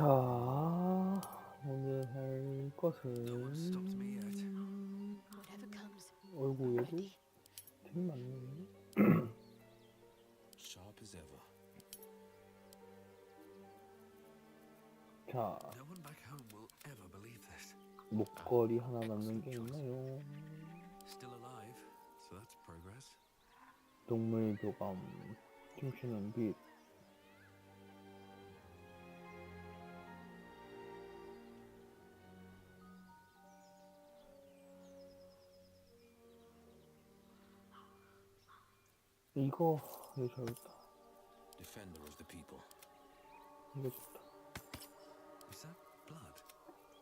자, 오늘 할 것은 어이구 얘도 되게 많네. 자, 목걸이 하나 남는 게 있나요? 동물 교감, 춤추는 빛. 이거 좋다. 이거 좋다.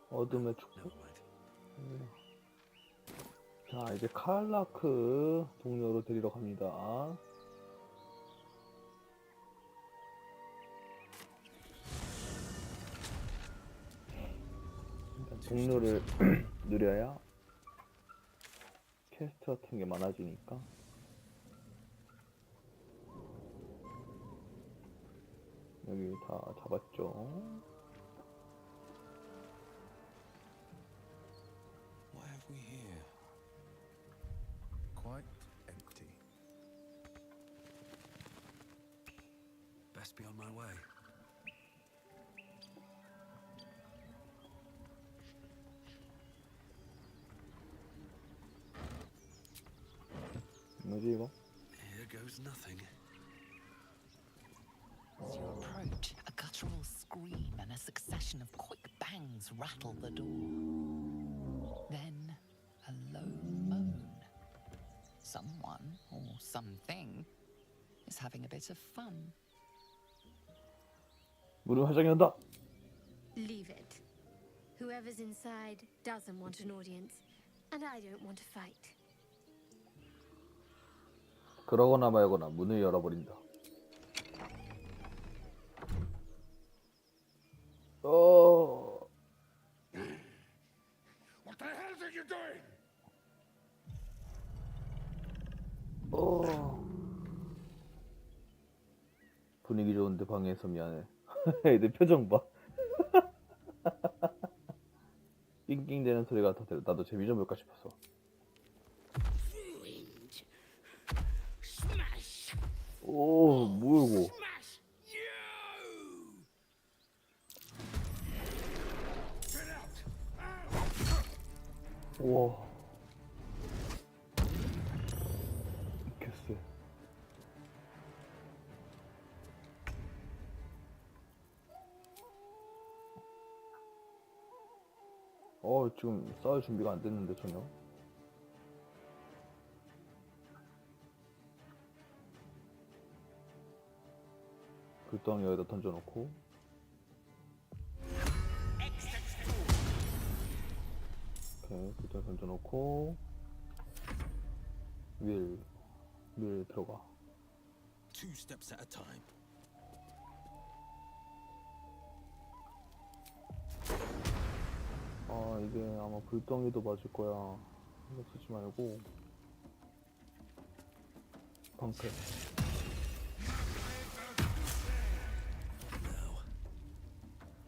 어둠의 축복. 자, 이제 칼라크 동료로 데리러 갑니다. 일단 동료를 누려야 퀘스트 같은 게 많아지니까. 여기 다 잡았죠. What have we here? Quite empty. Best be on my way. 뭐지 이거? Here goes nothing. As you approach, a guttural scream and a succession of quick bangs rattle the door. Then, a low moan. Someone, or something, is having a bit of fun. 문을 활짝 연다. Leave it. Whoever's inside doesn't want an audience, and I don't want to fight. 그러거나 말거나 문을 열어버린다. What the hell are you doing? 분위기 좋은데 방해해서 미안해. 내 표정 봐. 낑낑대는 소리 같아서 나도 재미 좀 볼까 싶었어. 오, 뭐야 이거? 우와, 미쳤어. 지금 싸울 준비가 안 됐는데 전혀. 불덩이 여기다 던져놓고. 오케이, 불덩이 던져놓고 밀 들어가. 2 steps at a time. 이게 아마 불덩이도 맞을 거야. 신경 쓰지 말고. 방패.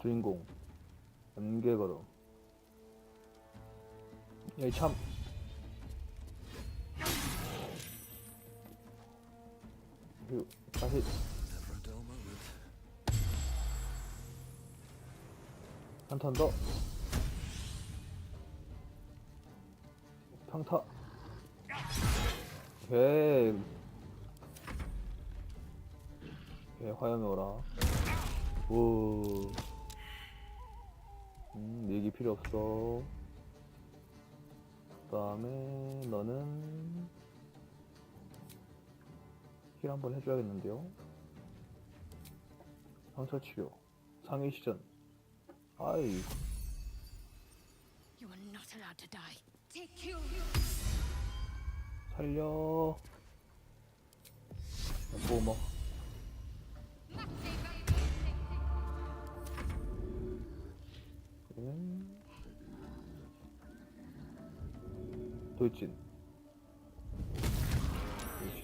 주인공 안개걸음. 여기 참. 그리고 다시. Never a dull moment. 한 턴 더. 평타. 오케이. 화염이 오라. 오. 얘기 필요 없어. 그 다음에 너는 힐 한번 해줘야겠는데요. 상처 치료. 상위 시전. 아이. You are not allowed to die. Take you. 살려. 뭐. 돌진. 그렇지.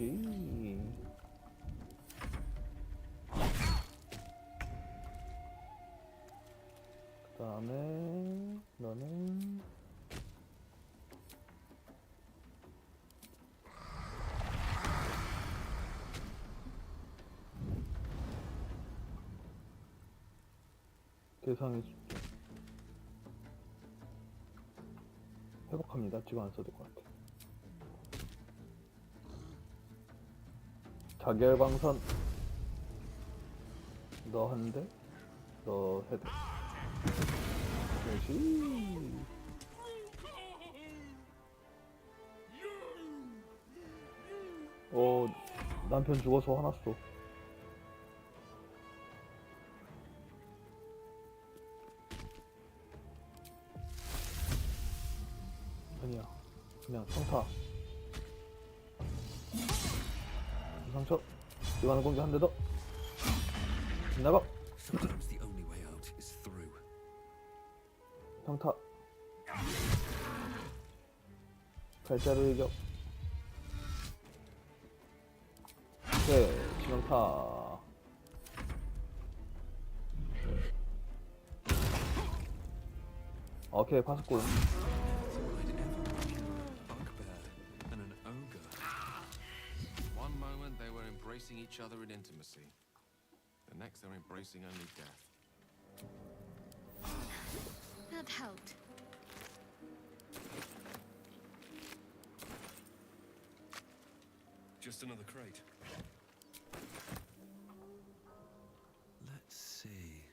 그다음에 너는 대상이 회복합니다. 지금 안 써도 될 것 같아. 자결방선 너 한 대, 너 헤드. 그렇지. 남편 죽어서 화났어. 아니야, 그냥 상타. 상처. 이거는 공격 한 대 더. 나가. Sometimes the only way out is through. 상타. 발자루 일격. 오케이, 지명타. 오케이, 파스골. I'd ever cure a bugbear and an ogre. One moment they were embracing each other in intimacy. The next they're embracing only death. That helped. Just another crate. Let's see.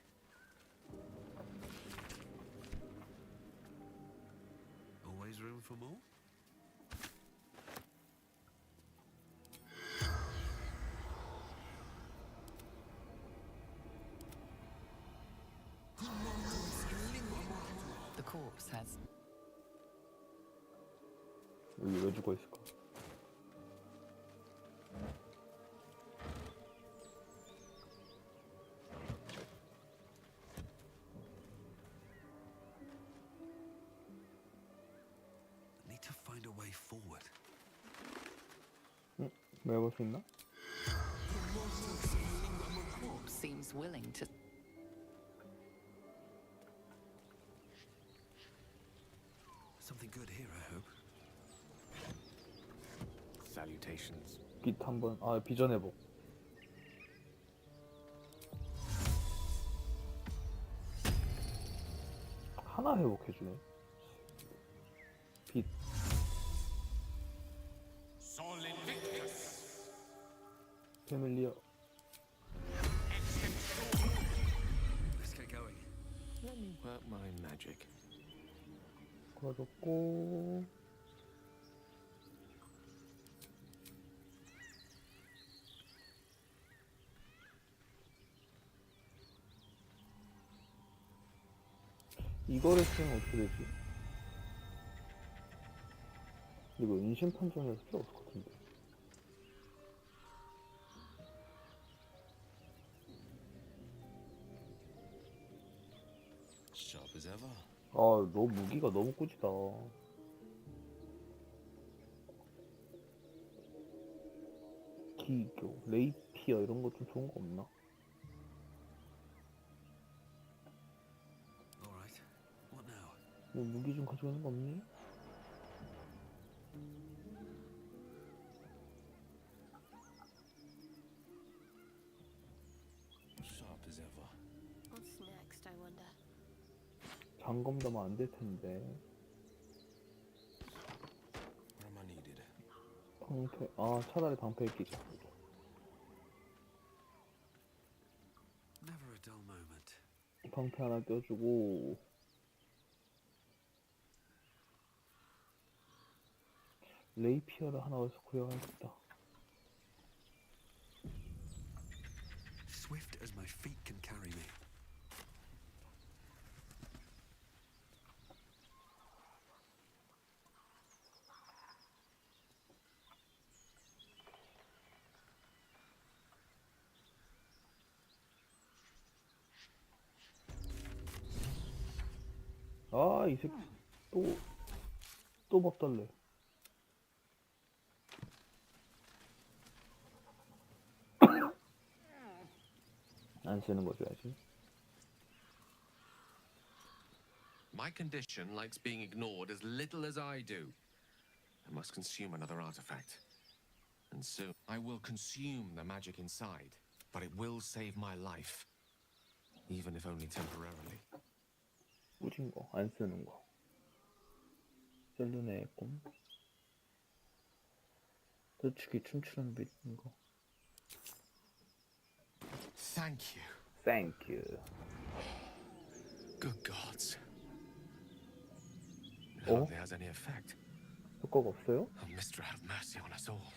Always room for more? The corpse has 여기 왜 죽어 있을까? Need to find a way forward. 왜 볼 수 있나? corpse seems willing to. Something good here, I hope. Salutations. 빛 한번. 아, 비전 회복. 하나 회복해주네. 빛. 패밀리어. Let's get going. Let me work my magic. 걸어줬고. 이거를 쓰면 어떻게 되지? 이거 인신 판정이라서 필요 없을 것 같은데. Sharp as ever. 아, 너 무기가 너무 꾸지다. 기교, 레이피어 이런 거 좀 좋은 거 없나? All right. What now? 뭐 무기 좀 가지고 있는 거 없니? Sharp as ever. What's next, I wonder? 장검 안 될 텐데. Where am I needed? 방패, 아, 차라리 방패 끼자. Never a dull moment. 방패 하나 껴주고. 레이피어를 하나 어디서 구해야겠다. Swift as my feet can carry me. 아, 이 새끼 또 먹달래. 안 쓰는 거 줘야지. My condition likes being ignored as little as I do. I must consume another artifact. And soon I will consume the magic inside, but it will save my life. Even if only temporarily. 꾸진 거, 안 쓰는 거. 셀룬의 꿈. 도축이 춤추는 빛 거. Thank you. Thank you. Good gods. It Oh? hardly has any effect. 효과가 없어요? Oh, Mister, have mercy on us all.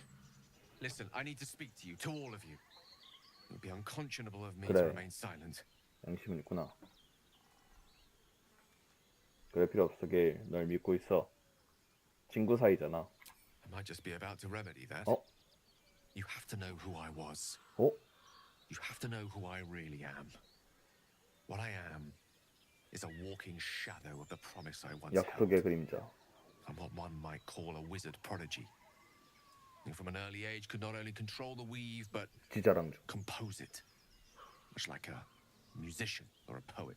Listen, I need to speak to you, to all of you. It would be unconscionable of me to 그래. remain silent. 양심은 있구나. 그럴 필요 없어, 게일. 널 믿고 있어. 친구 사이잖아. I might just be about to remedy that. 어? You have to know who I was. 어? You have to know who I really am. What I am is a walking shadow of the promise I once held. 약속의 그림자. I'm what one might call a wizard prodigy. Who from an early age could not only control the weave, but 지자랑주. compose it. Much like a musician or a poet.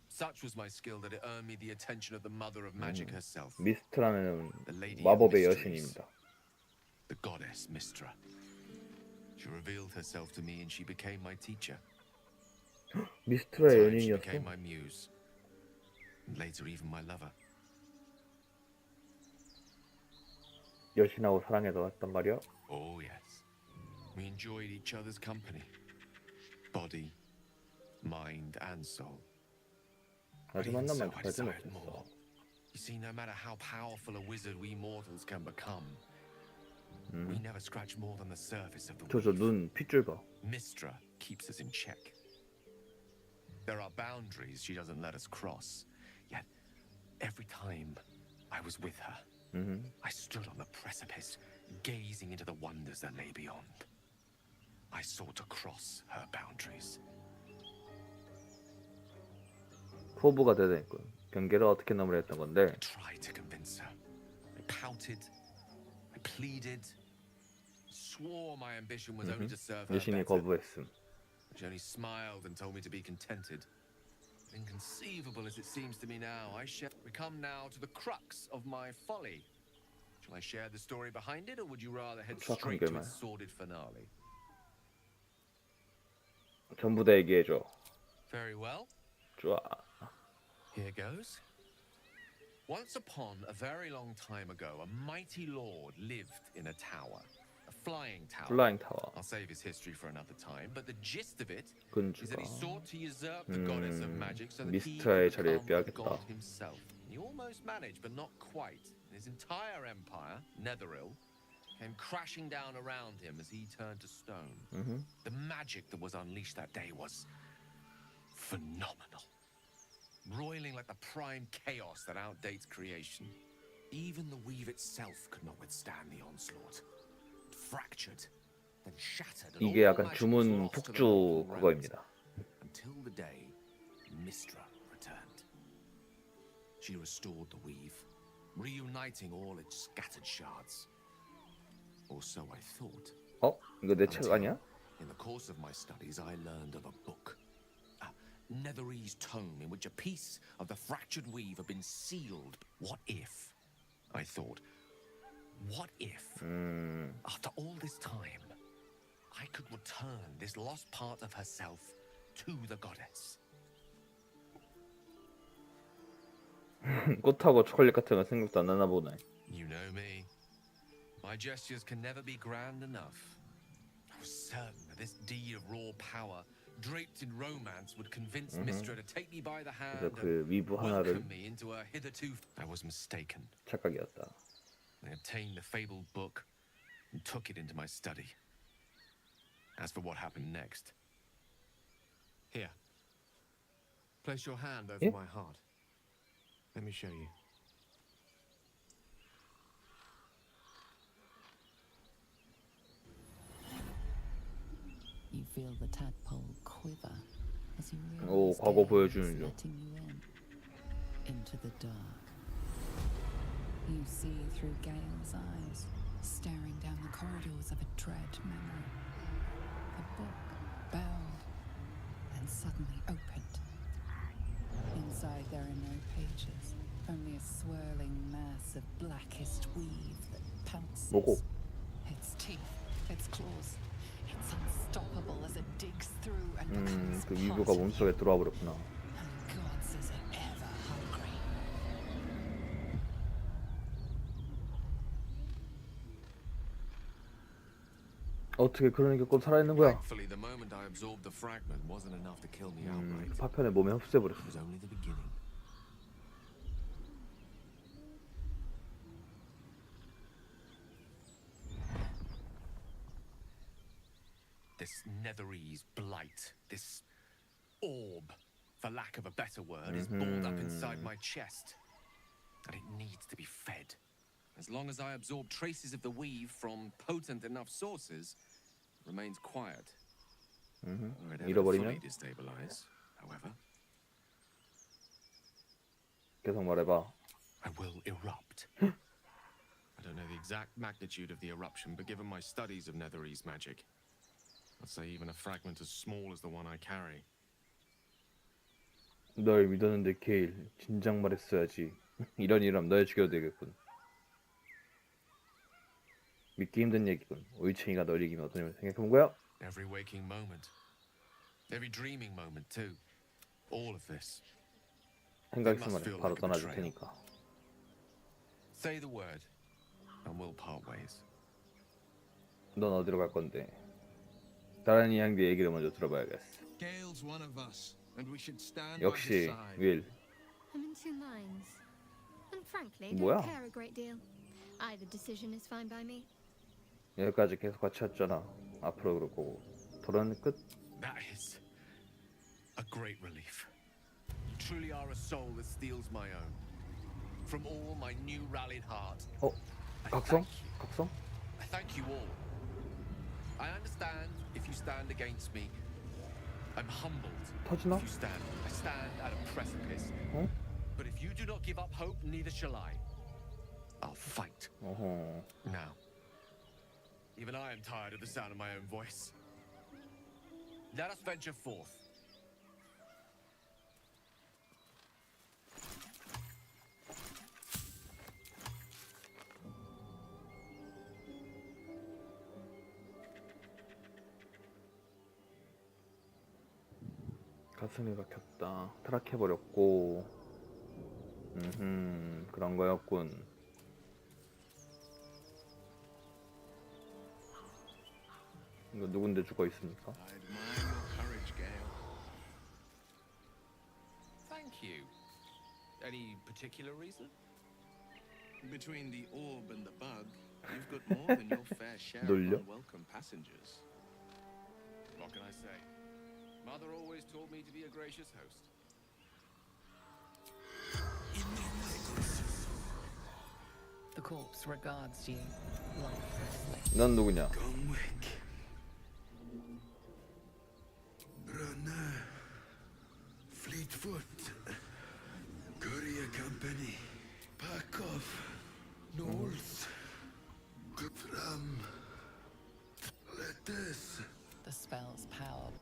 Such was my skill that it earned me the attention of the mother of magic herself. 미스트라는 The lady 마법의 of mysteries. 여신입니다. The goddess Mistra. She revealed herself to me and she became my teacher. 미스트라의 She 연인이었어. became my muse. And later even my lover. 여신하고 사랑해서 왔단 말이야? Oh yes. We enjoyed each other's company. Body, mind and soul. But 아주 even 만나면 so, I 가지 desired 못했어. more. You see, no matter how powerful a wizard we mortals can become, we never scratch more than the surface of the 저저 weave. 눈 핏줄 봐. Mistra keeps us in check. There are boundaries she doesn't let us cross. Yet, every time I was with her, I stood on the precipice, gazing into the wonders that lay beyond. I sought to cross her boundaries. 포부가 되다니까. 경계를 어떻게 넘으려 했던 건데. I tried to convince her. I pouted. I pleaded. Swore my ambition was only to serve her 여신이 better. 거부했음. She only smiled and told me to be contented. Inconceivable as it seems to me now, we come now to the crux of my folly. Shall I share the story behind it, or would you rather head 추악한 straight to 결말. its sordid finale? 전부 다 얘기해줘. Very well. 좋아. Here goes. Once upon a very long time ago, a mighty lord lived in a tower. A flying tower. 플라잉 타워. I'll save his history for another time, but the gist of it is that 근주가 he sought to usurp the goddess of magic so that he 미스트라의 could 자리를 become the 빼앗겠다. god himself. He almost managed, but not quite. His entire empire, Netheril, came crashing down around him as he turned to stone. The magic that was unleashed that day was phenomenal. Roiling like the prime chaos that outdates creation. Even the weave itself could not withstand the onslaught. It fractured, then shattered, and 이게 all 약간 magic was 주문 lost to the 폭주 mortal realms. 그거입니다. Until the day Mistra returned. She restored the weave, reuniting all its scattered shards. Or so I thought. 어? 이거 내 책 아니야? In the course of my studies, I learned of a book. A Netherese tome in which a piece of the fractured weave had been sealed. What if, I thought, what if, after all this time, I could return this lost part of herself to the goddess? 꽃하고 초콜릿 같은 거 생각도 안 나나 보네. You know me. My gestures can never be grand enough. I was certain that this deed of raw power, draped in romance, would convince Mistra to take me by the hand 그래서 그 위브 and 하나를 welcome me into her hitherto. I was mistaken. 착각이었다. I obtained the fabled book and took it into my study. As for what happened next, here, place your hand over Yeah? my heart. Let me show you. You feel the tadpole quiver as you 오, realize 과거 Gale 보여주는 is 중. letting you in into the dark. You see through Gale's eyes, staring down the corridors of a dread memory. The book bowed and suddenly opened. Inside there are no pages, only a swirling mass of blackest weave that pounces. 뭐고? Its teeth, its claws, it's unstoppable as it digs through and becomes 그 part 위브가 of 몸속에 you. 들어와 버렸구나. And gods, is it ever hungry? 어떻게 그런 게 꼭 살아있는 거야? Thankfully, the moment I absorbed the fragment wasn't enough to kill me outright. 파편에 몸에 흡수해 버렸어. It was only the beginning. This Netherese blight, this orb, for lack of a better word, is balled up inside my chest. And it needs to be fed. As long as I absorb traces of the weave from potent enough sources, it remains quiet. Or it ever 잃어버리면 fully destabilize, however. 계속 말해봐. I will erupt. I don't know the exact magnitude of the eruption, but given my studies of Netherese magic, I'd say even a fragment as small as the one I carry. 널 믿었는데 게일 진작 말했어야지. 이런 일하면 널 죽여도 되겠군. 믿기 힘든 얘기군. 올챙이가 널 이기면 어떤 일을 생각해본 거야? Every waking moment, every dreaming moment too. All of this. 생각 있으면 말해. 바로 떠나줄 테니까. Say the word, and we'll part ways. 넌 어디로 갈 건데? 다른 이야기의 얘기를 먼저 들어봐야겠어. Gale's one of us, and we should stand by his 역시 side. 윌. I'm in two minds. And frankly, 뭐야? don't care a great deal. Either decision is fine by me. 여기까지 계속 같이 했잖아. 앞으로 그럴 거고. 도란 끝? That is a great relief. You truly are a soul that steals my own. From all my new rallied heart. 어? I 각성? thank you. 각성? I thank you all. I understand if you stand against me. I'm humbled. 터지나? If you stand, I stand at a precipice. 어? But if you do not give up hope, neither shall I. I'll fight. 어허. Now, even I am tired of the sound of my own voice. Let us venture forth. 가슴이 박혔다. 타락해버렸고. 그런 거였군. 이거 누군데 죽어 있습니까? I admire your courage, Gale. Thank you. Any particular reason? Between the orb and the bug, you've got more than your fair share of 놀려? unwelcome passengers. What can I say? Mother always taught me to be a gracious host. The corpse regards you lifelessly. 넌 누구냐? Brunner, Fleetfoot, Courier Company, Pakov, Knowles, Guthram, Lettuce. The spell's power.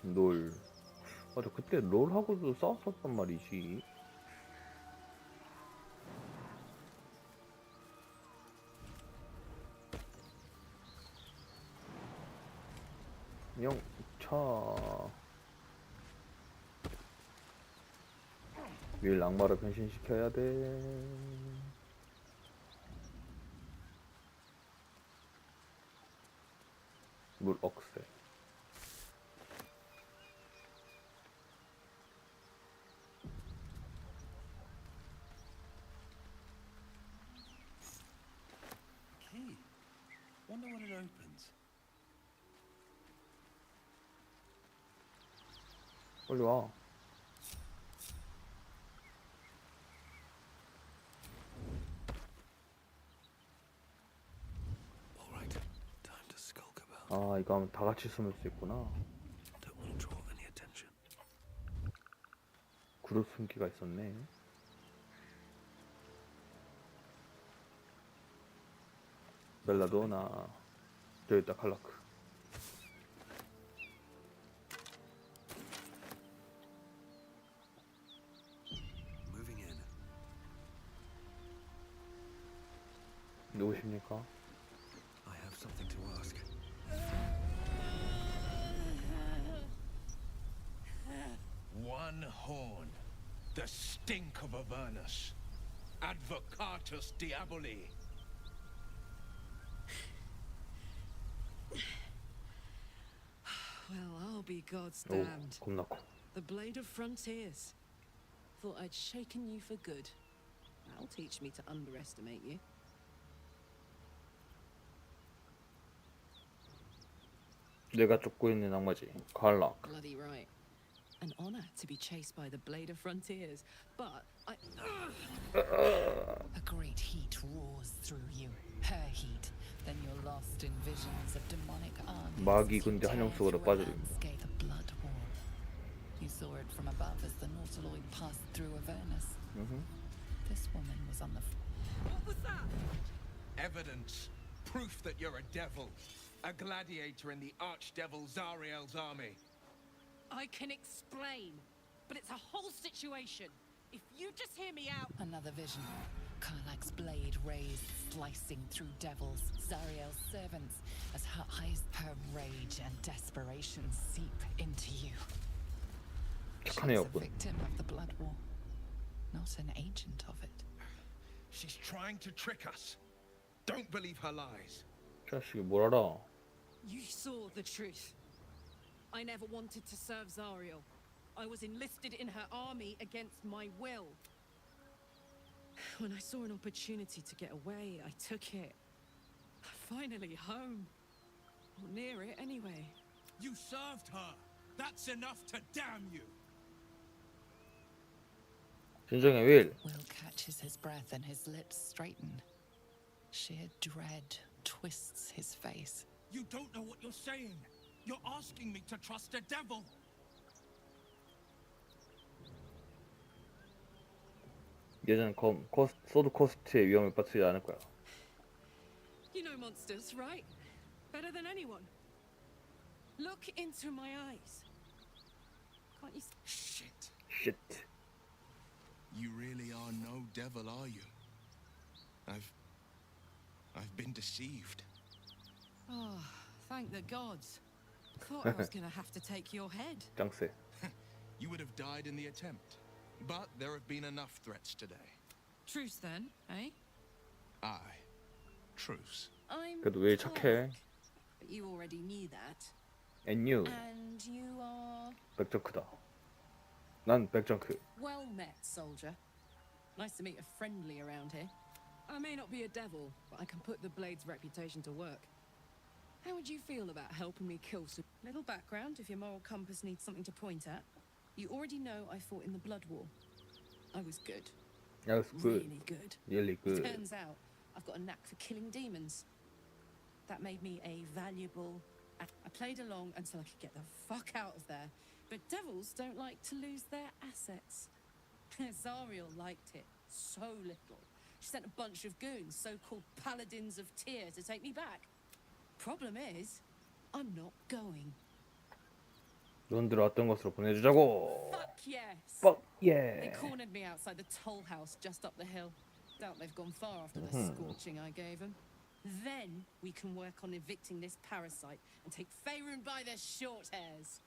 롤. 맞아, 그때 롤하고도 싸웠었단 말이지. 영차. 윌 악마로 변신시켜야 돼. 물 억세. Key. Wonder when it opens. 빨리 와. All right. Time to skulk about. 아, 이거 하면 다 같이 숨을 수 있구나. Don't want to draw any attention. 그룹 숨기가 있었네. 벨라도나. 저기 있다, 칼라크. 누구십니까? I have something to ask. One horn, the stink of Avernus. Advocatus Diaboli. Well, I'll be God's 오, damned. 겁나 커. The Blade of Frontiers. Thought I'd shaken you for good. That'll teach me to underestimate you. 내가 쫓고 있는 악마지. 칼락. Bloody right. An honor to be chased by the Blade of Frontiers, but I... A great heat roars through you, her heat. Then you're lost in visions of demonic armies. 마귀 as you 군대 한영 tear 속으로 through a 빠져든다. landscape of blood war. You saw it from above as the Nautiloid passed through Avernus. This woman was on the... What was that? Evidence. Proof that you're a devil. A gladiator in the archdevil Zariel's army. I can explain, but it's a whole situation. If you just hear me out... Another vision. Karlak's blade raised, slicing through devils, Zariel's servants, as her eyes, her rage and desperation seep into you. She's 착한 a 애였군. victim of the blood war, not an agent of it. She's trying to trick us. Don't believe her lies. 자식이 뭘 알아? You saw the truth. I never wanted to serve Zariel. I was enlisted in her army against my will. When I saw an opportunity to get away, I took it. Finally home. Or near it, anyway. You served her. That's enough to damn you. 진정해 윌. Will catches his breath and his lips straighten. Sheer dread twists his face. You don't know what you're saying. You're asking me to trust a devil. 예전 소드 코스트의 위험에 빠지지 않을 거야. You know monsters, right? Better than anyone. Look into my eyes. Can't you see? Shit. Shit. You really are no devil, are you? I've been deceived. Oh, thank the gods. Thought I was gonna have to take your head. 짱세. You would have died in the attempt. But there have been enough threats today. Truce then, eh? Aye. Truce. I'm 그래도 왜 착해? Karlak, but you already knew that. And you. And you are... 백정크다. 난 백정크. Well met, soldier. Nice to meet a friendly around here. I may not be a devil, but I can put the Blade's reputation to work. How would you feel about helping me kill some... Little background if your moral compass needs something to point at. You already know I fought in the Blood War. I was good. That was good. Really good. Really good. Turns out I've got a knack for killing demons. That made me a valuable... I played along until I could get the fuck out of there. But devils don't like to lose their assets. Zariel liked it so little. She sent a bunch of goons, so-called paladins of Tyr, to take me back. Problem is, I'm not going. 넌들 왔던 곳으로 보내주자고. Fuck yes! Fuck They yeah. cornered me outside the toll house just up the hill. Doubt they've gone far after the scorching I gave them. Then we can work on evicting this parasite and take Faerun by the short hairs.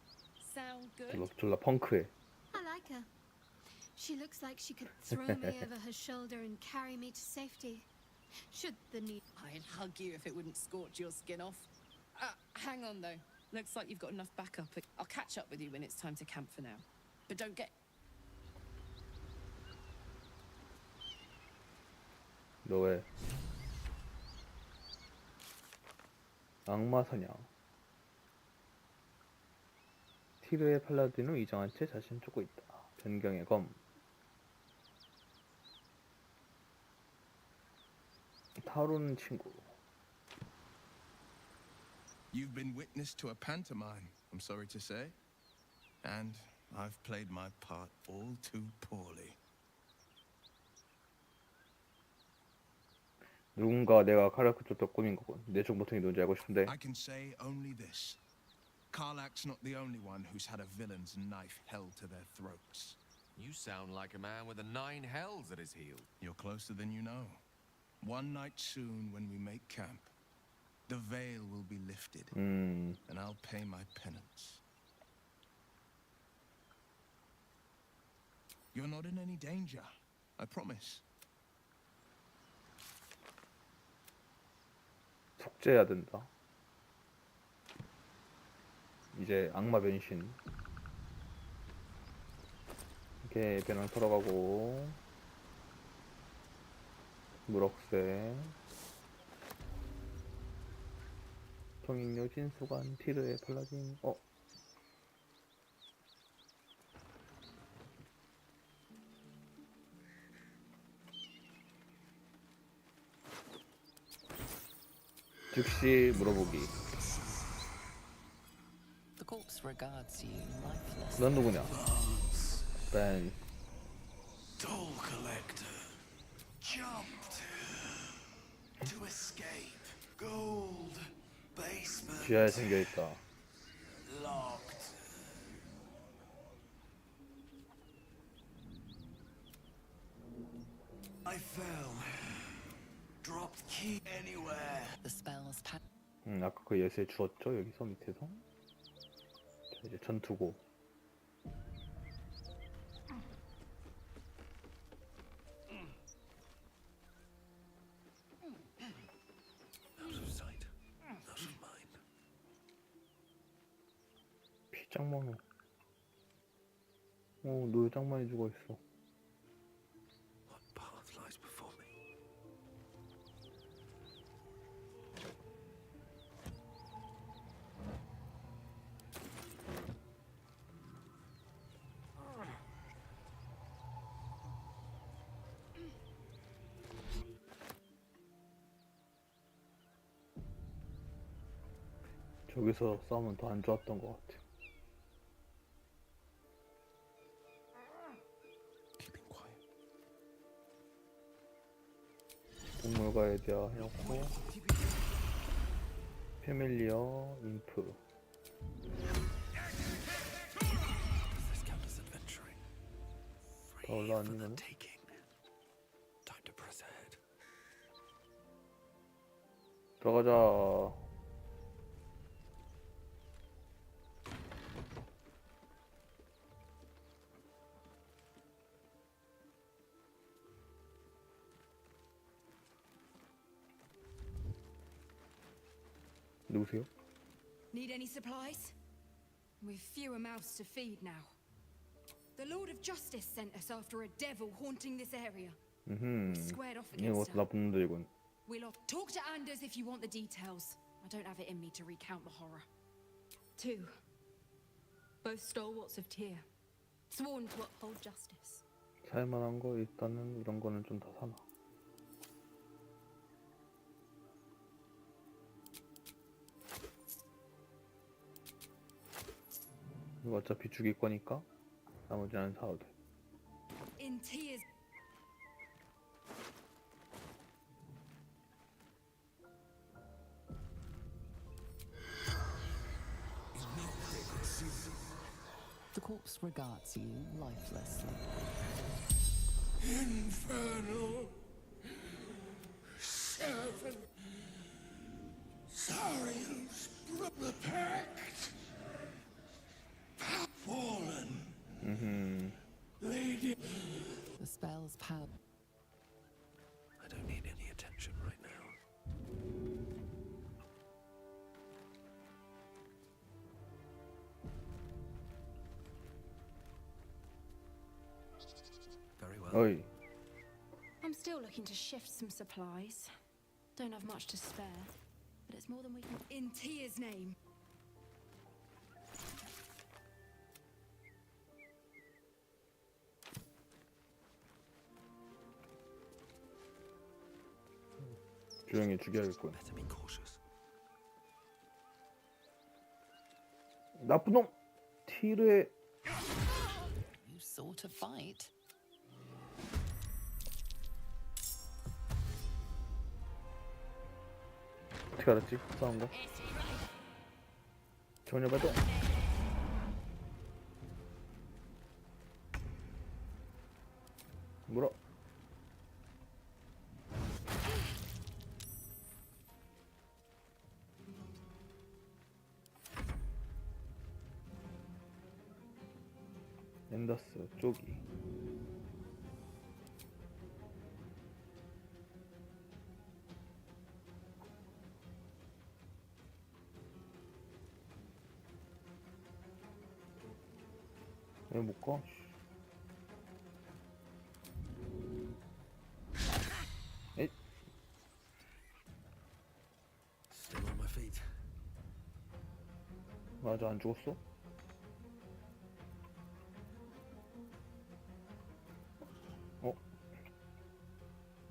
Sound good? 졸라 펑크해. I like her. She looks like she could throw me over her shoulder and carry me to safety. Should the need... I'd hug you if it wouldn't scorch your skin off. Hang on though. Looks like you've got enough backup. I'll catch up with you when it's time to camp for now. But don't get... 너 왜? 악마 사냥. 티르의 팔라딘으로 이정한 채 자신 쫓고 있다. 변경의 검. 타오르는 친구. You've been witness to a pantomime, I'm sorry to say. And I've played my part all too poorly. 누군가 내가 카라크 쫓다 꾸민 거군. 내 정보통이 뭔지 알고 싶은데. I can say only this. Karlak's not the only one who's had a villain's knife held to their throats. You sound like a man with the 9 hells at his heel. You're closer than you know. One night soon, when we make camp, the veil will be lifted, 음, and I'll pay my penance. You're not in any danger, I promise. 삭제해야 된다. 이제 악마 변신. 이렇게 배낭 털어가고 무럭쇠 통익료 진수관 티르의 팔라딘. 즉시 물어보기. The corpse regards you lifeless. 넌 누구냐? 벤. Toll collector jumped to escape. Gold basement 지하에 생겨있다. locked. I fell. Dropped key anywhere. The spell's 아까 그 예수에 주었죠? 여기서 밑에서. 자, 이제 전투고. Out of sight, out of mind. 피 짱 많어. 노예 짱 많이 죽어있어. What path lies before me? 저기서 싸우면 더 안 좋았던 것 같아. Keeping quiet. 동물과에 대하였고 패밀리어 인프. Does this count as adventuring? 더 올라왔니 For the 너는? taking. Time to press ahead. 들어가자. 누구세요? Need any supplies? We've fewer mouths to feed now. The Lord of Justice sent us after a devil haunting this area. Squared off 이거 against her. 나쁜 놈들이군. We'll talk to Anders if you want the details. I don't have it in me to recount the horror. 2. Both stalwarts of Tyr. Sworn to uphold justice. 살만한 거 일단은 이런 거는 좀 다 사나. 이거 어차피 죽일 거니까 나머지는 사도 돼. In Tyr's The corpse regards you lifelessly. Infernal servant. Saurians broke the pact. Fallen. Lady. The spell's power. I don't need any attention right now. Very well. 어이. I'm still looking to shift some supplies. Don't have much to spare, but it's more than we can. In Tyr's name. 조용히 죽여야겠군. Better be cautious. 나쁜 놈! 티르의 You sought a fight. 어떻게 알았지? 싸운 거? 전혀 발동! 물어! 샌더스 쪽이. 왜 못 가? 에잇. Still on my feet. 맞아, 안 죽었어?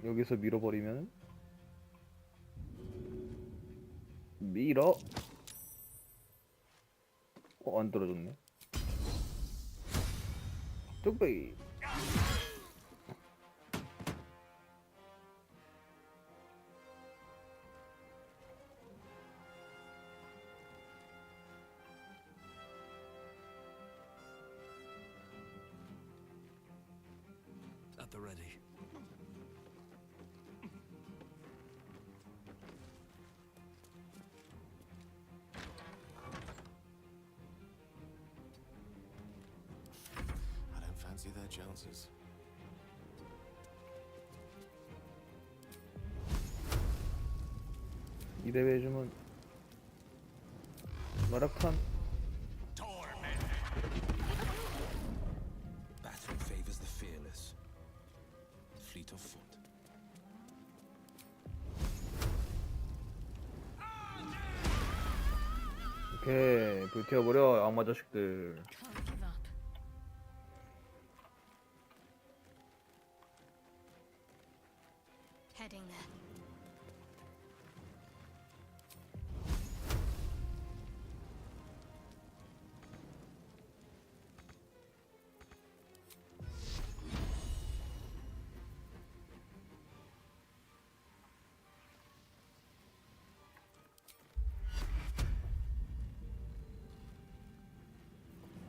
여기서 밀어버리면 밀어. 안 떨어졌네. 뚝배기. At the ready. I don't fancy their chances. 이 대회 주문 마라칸. Battle favors the fearless. Fleet of foot. 오케이, 불태워버려 악마 자식들. Can't give up. Heading there.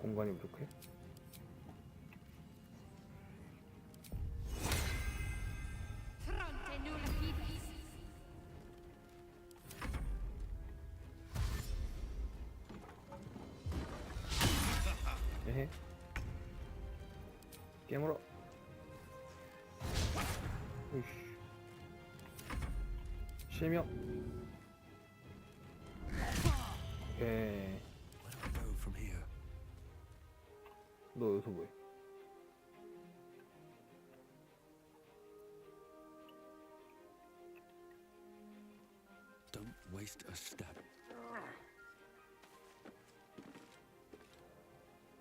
공간이 부족해? Fronte nulla fides. 에헤. 깨물어. 으이씨. 실명. 오케이. Where do I go from here? 너 여기서 뭐해? Don't waste a step.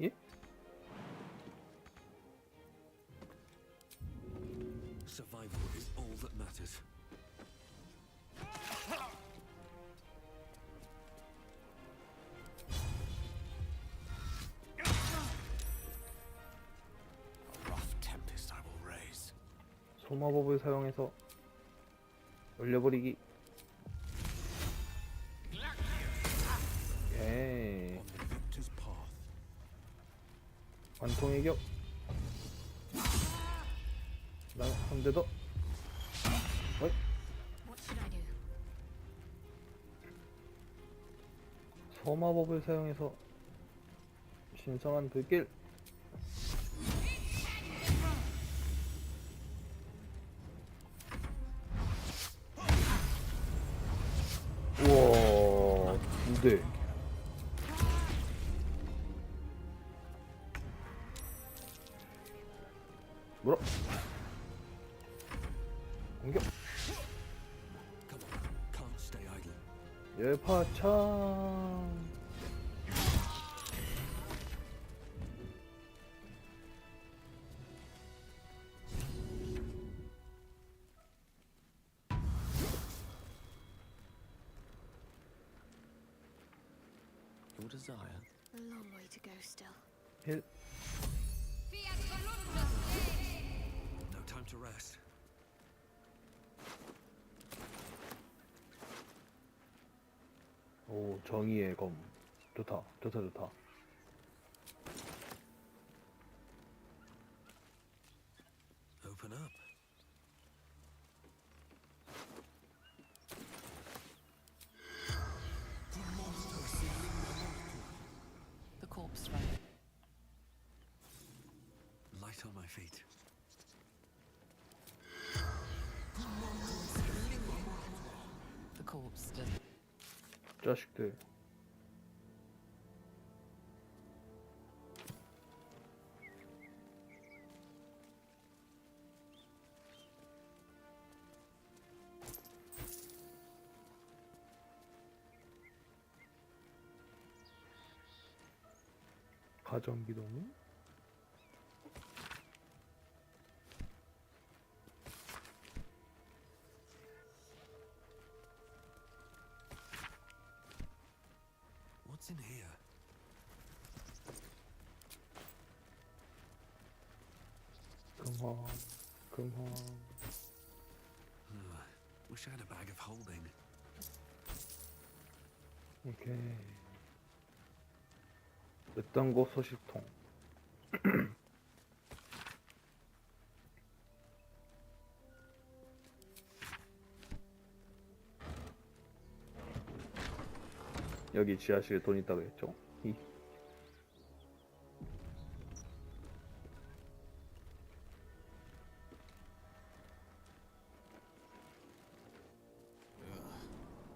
예? Survival is all that matters. A rough tempest I will raise. 소마법을 사용해서 올려버리기. 오케이. On the victor's path. 관통의 격. 나 한 대 더. 어이? What should I do? 소마법을 사용해서 신성한 불길. 우와, 2대. 뭐라? 공격. Come on, can't stay idle. 열파창. Your desire. A long way to go still. 힐. No time to rest. 오, 정의의 검. 좋다, 좋다, 좋다. Open up. The corpse run. on my feet. The corpse does. 자식들. 가정기동. What's in here? 금화, 금화. Wish I had a bag of holding. 오케이. 외딴 곳 소식통. 여기 지하실에 돈 있다고 했죠?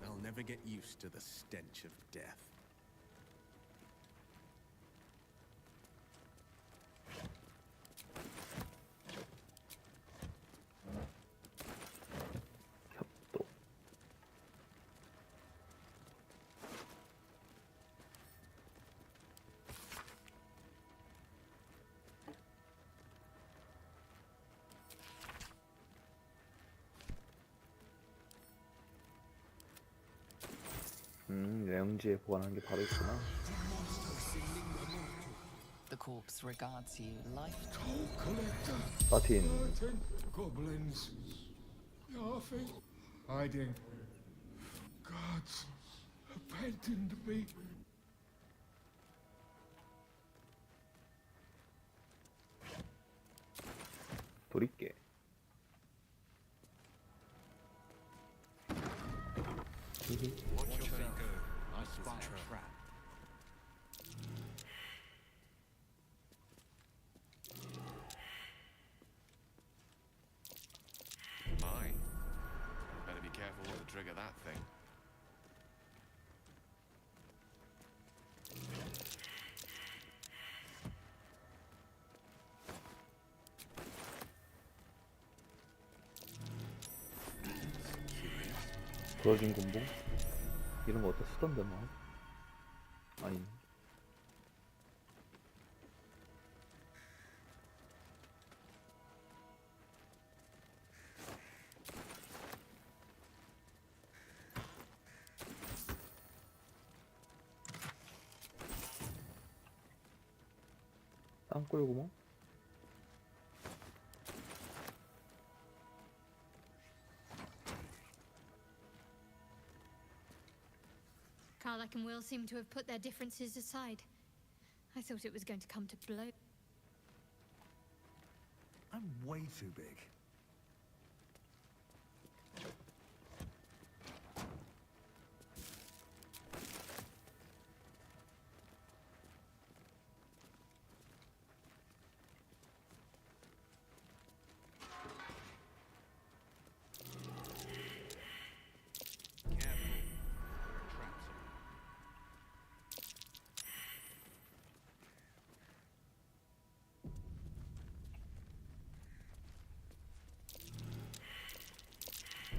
I'll never get used to the stench of death. 협도. 레용지에 보관한 게 바로 있구나. The corpse regards you life. 마틴. Goblins. Laughing. Hiding. Gods. Abandoned me. 돌이게. Watch yourself. I spy a trap. My. Better be careful with the trigger that thing. 부러진 군복? 이런 거 어디다 쓰던데 뭐. 아니. 땅굴구멍? Karlach and Will seem to have put their differences aside. I thought it was going to come to blow. I'm way too big.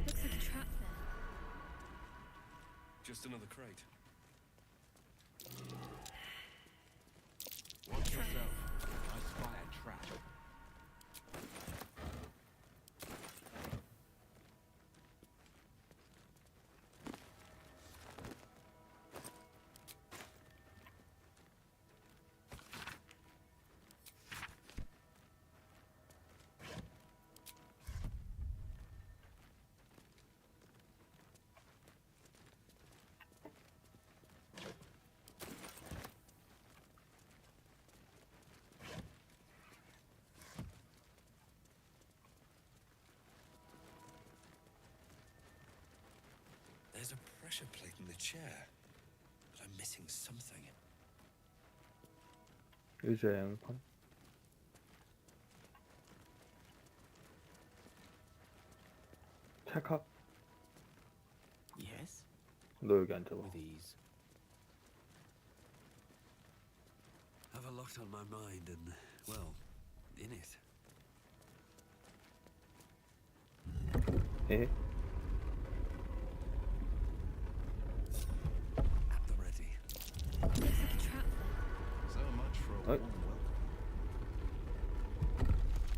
Looks like a trap there. Just another crate. Watch yourself. I spy a trap. There's a pressure plate in the chair, but I'm missing something. 의자 양판. 찰칵. Yes? 너 여기 앉아봐. With ease. Have a lot on my mind and, well, in it. 에? At the ready. Looks like a trap. So much for a Hey. warm welcome.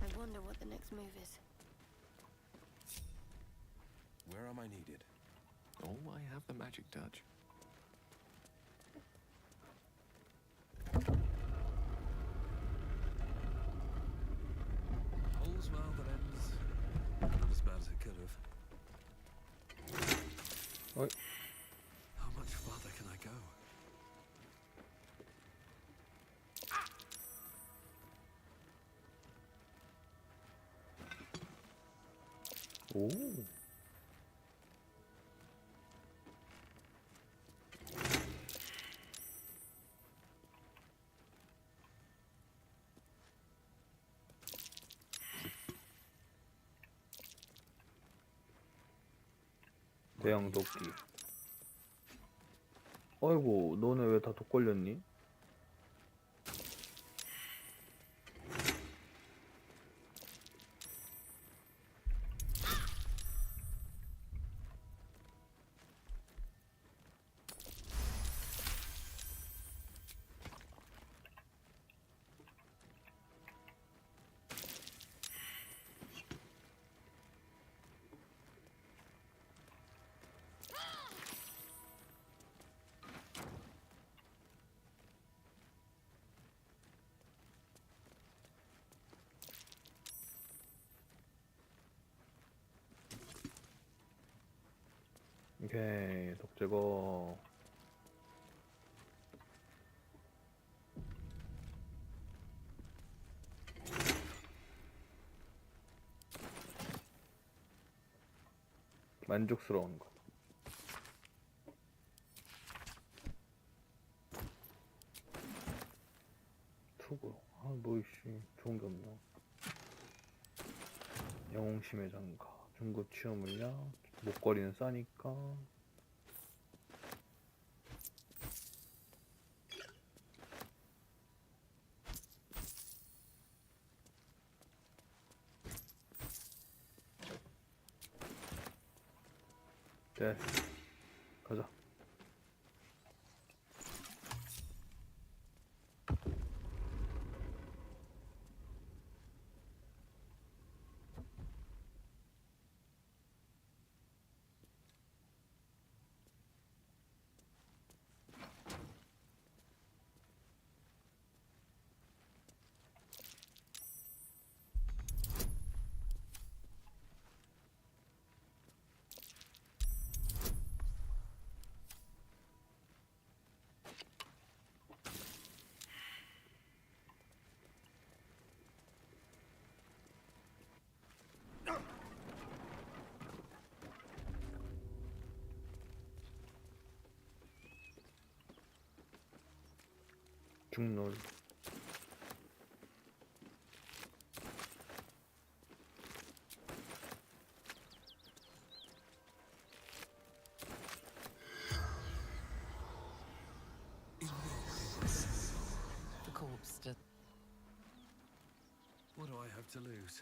I wonder what the next move is. Where am I needed? Oh, I have the magic touch. All's well that ends not as bad as it could have. 어이. How much farther can I go? 오. 대형 도끼. 아이고, 너네 왜 다 독 걸렸니? 오케이, 독 제거. 만족스러운 거. 투구. 아, 뭐 이씨, 좋은 게 없나? 영웅심의 장가. 중급 치유 물량. 목걸이는 싸니까. 네, 가자. 중놀. The corpse stood. What do I have to lose?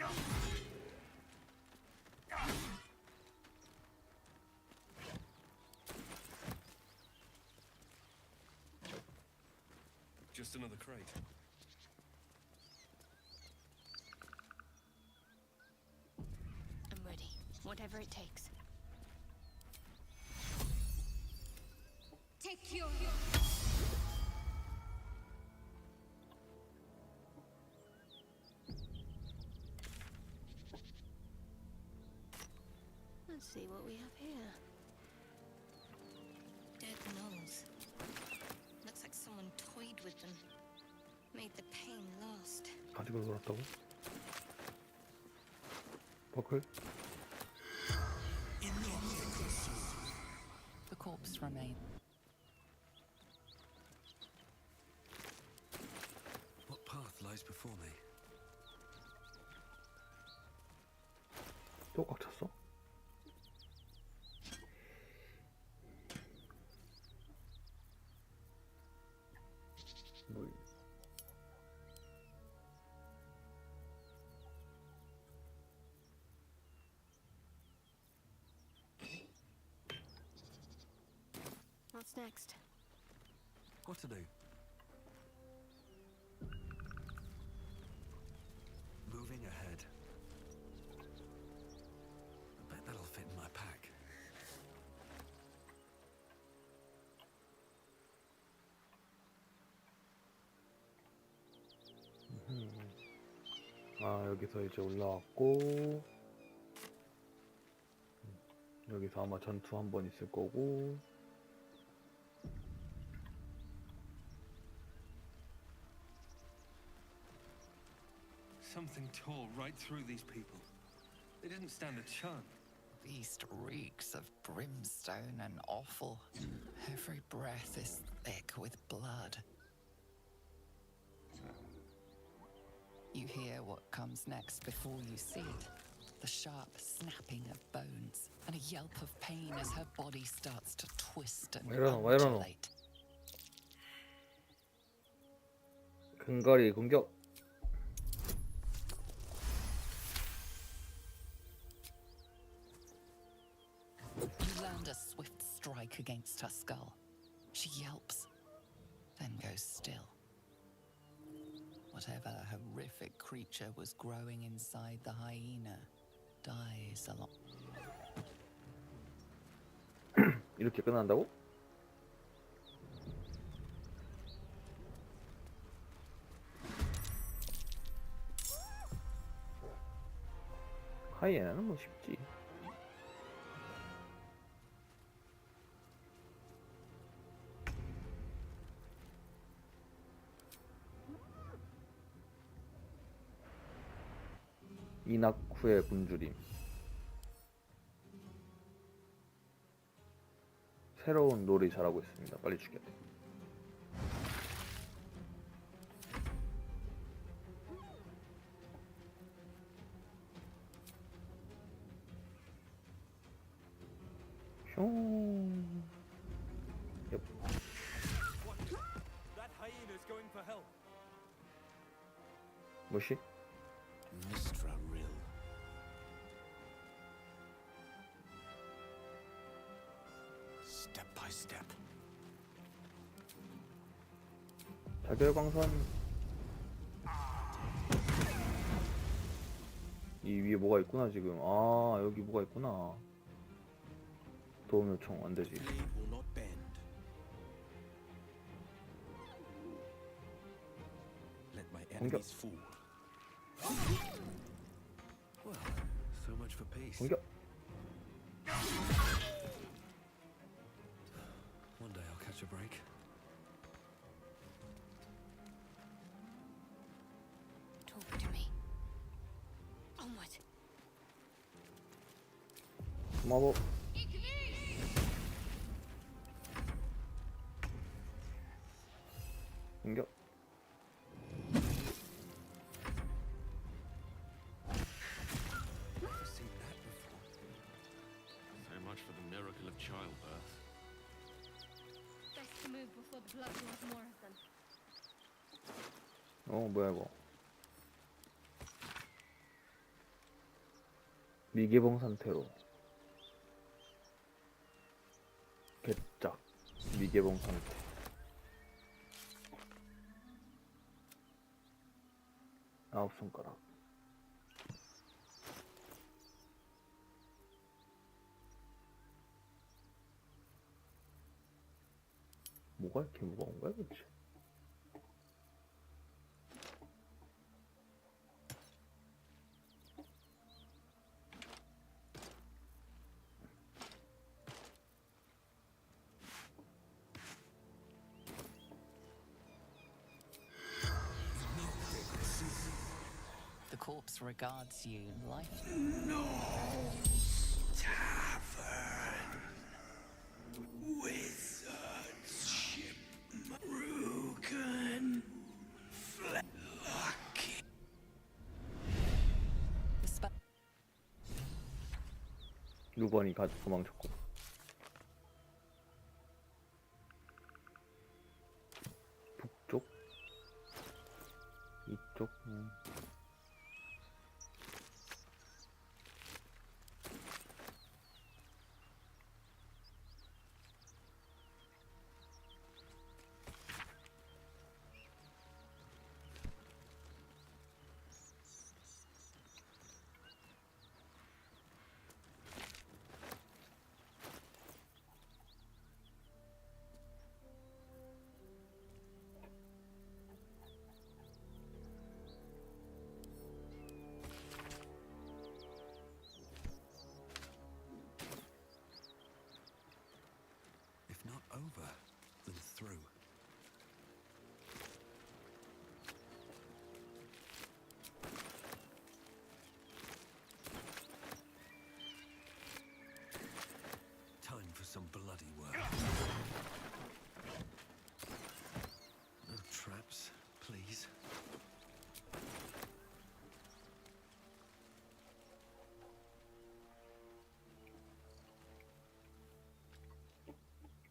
Just another crate. I'm ready. Whatever it takes. Take your... Let's see what we have here. Dead gnolls. Looks like someone toyed with them. Made the pain last. 가지고 놀았다고? 버클? The corpse remained. What path lies before me? 또 꽉 찼어? next? What to do? Moving ahead. I bet that'll fit in my pack. 아, 여기서 이제 올라왔고, 여기서 아마 전투 한 번 있을 거고. Something tore right through these people. They didn't stand a chance. Feast reeks of brimstone and offal. Every breath is thick with blood. You hear what comes next before you see it. The sharp snapping of bones and a yelp of pain as her body starts to twist and undulate. 근거리 공격. You land a swift strike against her skull. She yelps, then goes still. Whatever horrific creature was growing inside the hyena dies along. 이렇게 끝난다고? 하이에나는 뭐 쉽지. 이낙 후의 굶주림. 새로운 놀이 잘하고 있습니다. 빨리 죽여야 돼. 슝. 엽. That hyena's going for help. 무시? Mistra Rill. Step by step. 자결광선. 이 위에 뭐가 있구나 지금. 아, 여기 뭐가 있구나. 도움 요청 안 되지. Blade will not bend. Let my enemies fall. Well, so much for peace. 공격. One day I'll catch a break. Talk to me. Onward. 마법. 공격. Never seen that before. So much for the miracle of childbirth. Best to move before the blood draws more of them. 뭐야 이거. 미개봉 상태로. 개짝. 미개봉 상태. 아홉 손가락. 뭐가 이렇게 무거운 거야 도대체? The corpse regards you lifeless. The spell 루번이 가지고 도망쳤고. 북쪽? 이쪽?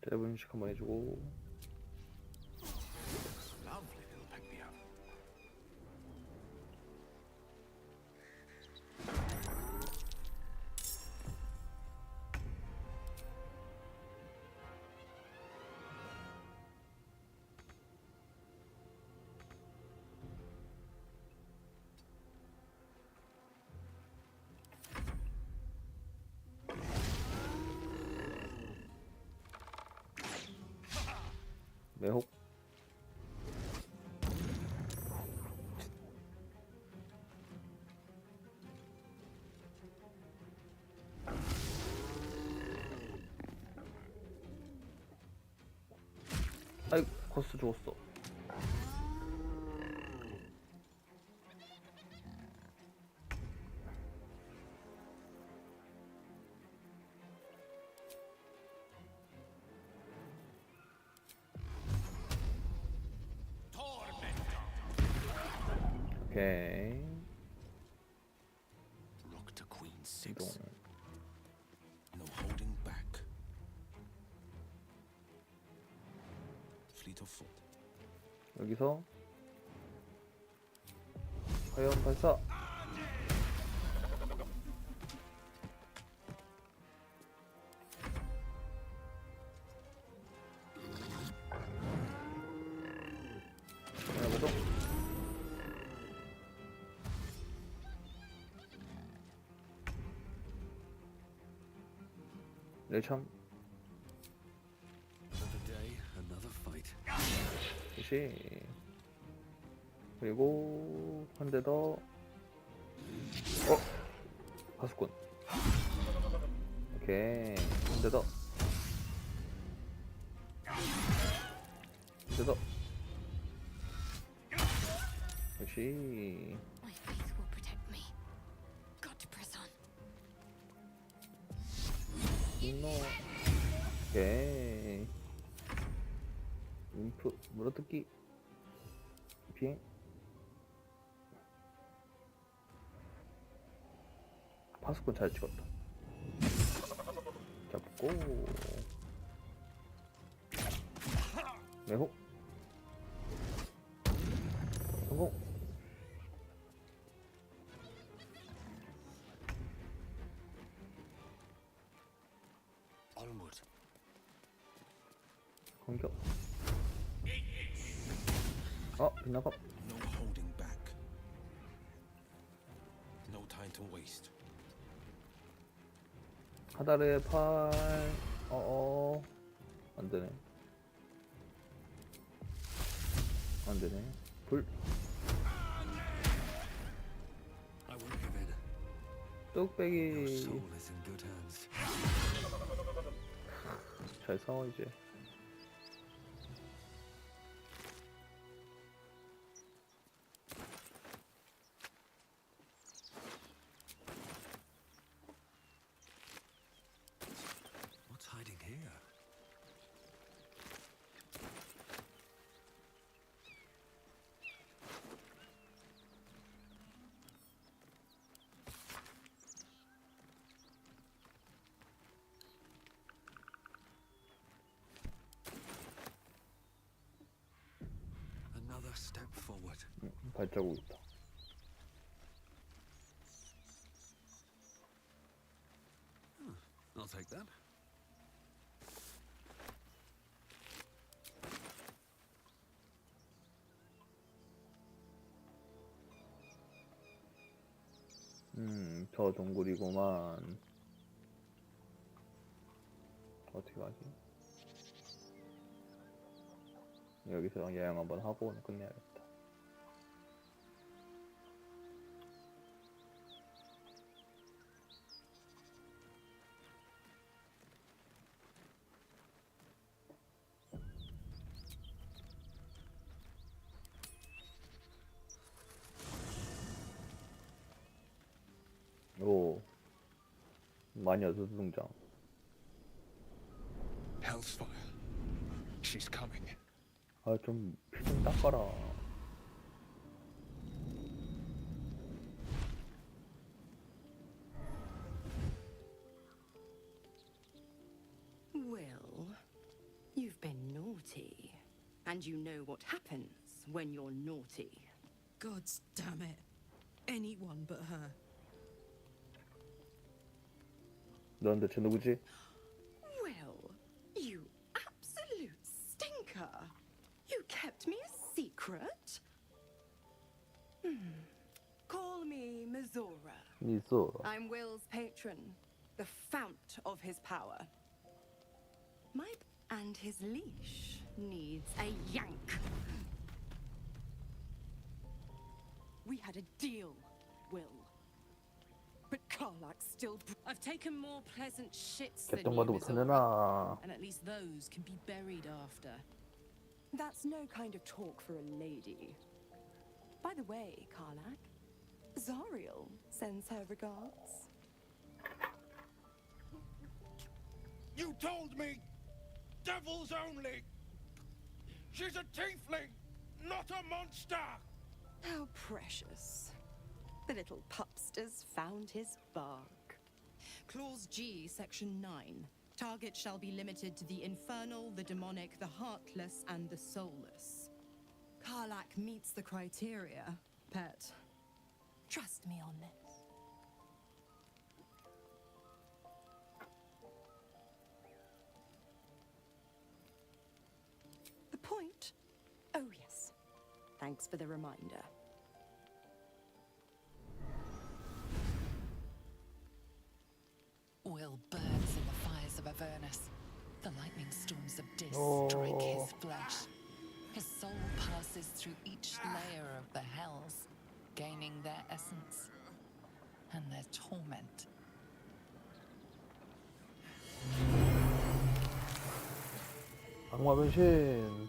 짧은 휴식 한번 해주고. Lovely little pick me up. 매혹. 아이, 코스 죽었어. 오케이. Rook to queen 이동. 6. No holding back. Fleet of foot. 여기서 화염 발사. 하나 참 Another day, another fight. 다시. 그리고 한 대 더. 파수꾼. 오케이. 한 대 더. 한 대 더. 역시. My faith will protect me. Got to press on. 분노. 오케이. 인프 물어뜯기. 비행. 파수꾼 잘 찍었다. 잡고. 매혹. 성공. Onward. 공격. 빗나가. No holding back. No time to waste. 하다르의 팔. 안 되네. 안 되네. 불. I won't give in. Your 뚝배기. soul is in good hands. 잘 싸워 이제. What's hiding here? Another step forward. 발자국 있다. I'll take that. 저 동굴이구만. 어떻게 가지? 여기서 여행 한번 하고 끝내야겠다. 오, 마녀 등장. Hell's fire. She's coming. 좀 피 좀 닦아라. Well, And you know what happens when you're naughty. God damn it. Anyone but her. 넌 대체 누구지? Will, you absolute stinker. You kept me a secret? Call me Mizora. 미소. I'm Will's patron, the fount of his power. And his leash needs a yank. We had a deal, Will. But Karlak still... I've taken more pleasant shits than you, 개똥 봐도 Mizora. 못하려나. And at least those can be buried after. That's no kind of talk for a lady. By the way, Karlak, Zariel sends her regards. You told me devils only. She's a tiefling, not a monster. How precious. The little pupster's found his bark. Clause G, Section 9. Target shall be limited to the infernal, the demonic, the heartless, and the soulless. Karlak meets the criteria, pet. Trust me on this. The point? Oh, yes. Thanks for the reminder. Will burns in the fires of Avernus. The lightning storms of Dis strike his flesh. His soul passes through each layer of the hells, gaining their essence and their torment. 악마 변신.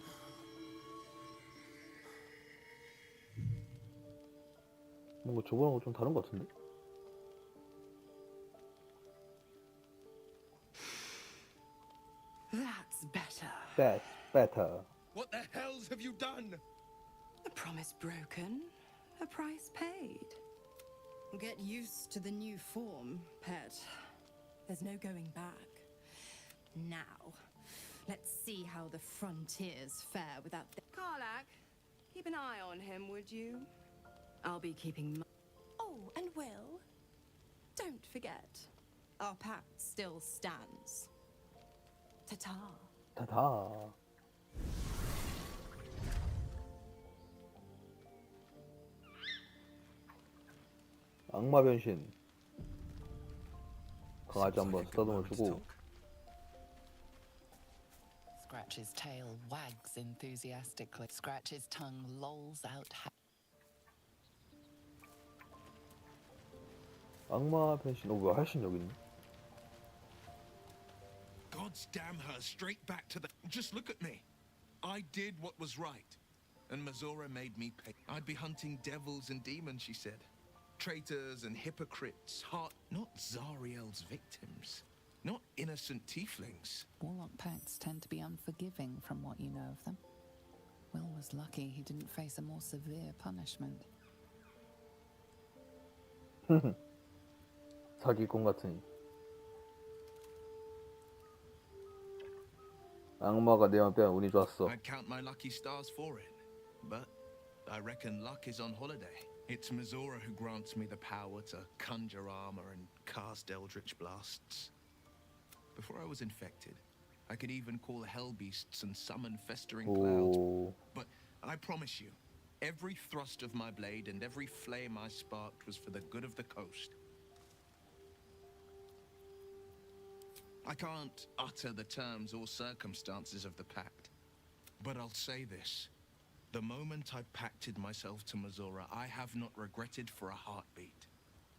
뭔가 저번하고 좀 다른 것 같은데? That's better. That's better. What the hells have you done? A promise broken, a price paid. Get used to the new form, pet. There's no going back. Now, let's see how the frontiers fare without the... Karlak, keep an eye on him, would you? I'll be keeping my... Oh, and Will, don't forget, Our pact still stands. ta-ta. 다다. 악마 변신. 강아지 한번 쓰다듬어 주고. Scratch's tail wags enthusiastically. Scratch's tongue lolls out. 악마 변신. 왜 할신 여기 있네? God's damn her, straight back to the... Just look at me. I did what was right. And Mizora made me pay. I'd be hunting devils and demons, she said. Traitors and hypocrites, not Zariel's victims. Not innocent tieflings. Warlock pacts tend to be unforgiving from what you know of them. Will was lucky he didn't face a more severe punishment. 사기꾼 같으니. 악마가 내맘 빼면 운이 좋았어. I'd count my lucky stars for it. But I reckon luck is on holiday. It's Mizora who grants me the power to conjure armor and cast eldritch blasts. Before I was infected, I could even call hell beasts and summon festering clouds. But I promise you, every thrust of my blade and every flame I sparked was for the good of the coast. I can't utter the terms or circumstances of the pact, but I'll say this. The moment I pacted myself to Mizora, I have not regretted for a heartbeat.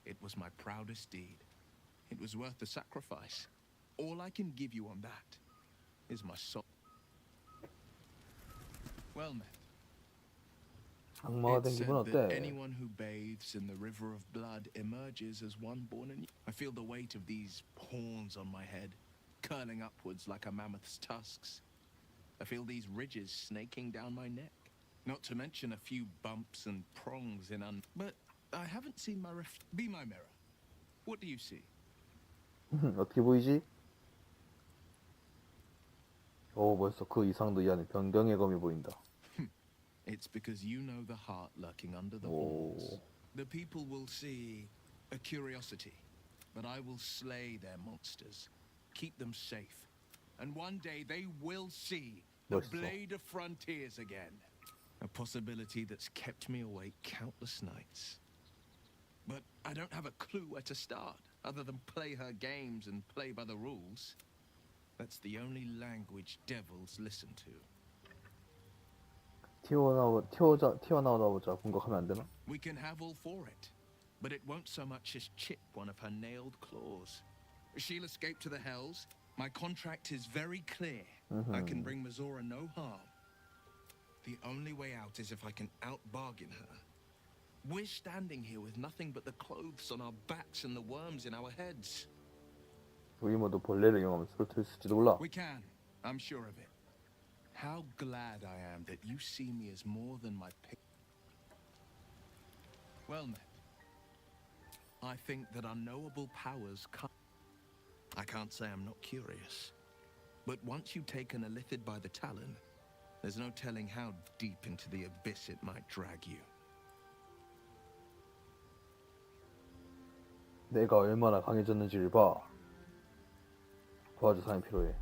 It was my proudest deed. It was worth the sacrifice. All I can give you on that is my soul. Well met. 악마가 된 It's said 기분 that 어때? anyone who bathes in the river of blood emerges as one born anew. I feel the weight of these horns on my head, curling upwards like a mammoth's tusks. I feel these ridges snaking down my neck. Not to mention a few bumps and prongs in But I haven't seen my Be my mirror. What do you see? 어떻게 보이지? 벌써 그 이상도 이 안에 변경의 검이 보인다. It's because you know the heart lurking under the 오. walls. The people will see a curiosity, but I will slay their monsters, keep them safe, and one day they will see the 멋있어. Blade of Frontiers again. A possibility that's kept me awake countless nights. But I don't have a clue where to start, other than play her games and play by the rules. That's the only language devils listen to. 튀어나오자마자 공격하면 안 되나? We can have all for it, but it won't so much as chip one of her nailed claws. She'll escape to the Hells. My contract is very clear. I can bring Mizora no harm. The only way out is if I can out-bargain her. We're standing here with nothing but the clothes on our backs and the worms in our heads. 우리 모두 벌레를 이용하면 쓰러뜨릴지도 몰라. We can. I'm sure of it. How glad I am that you see me as more than my pick. Well met. I think that unknowable powers come. I can't say I'm not curious. But once you've taken a lithid by the talon, there's no telling how deep into the abyss it might drag you. 내가 얼마나 강해졌는지를 봐. 도와줄 사람이 필요해.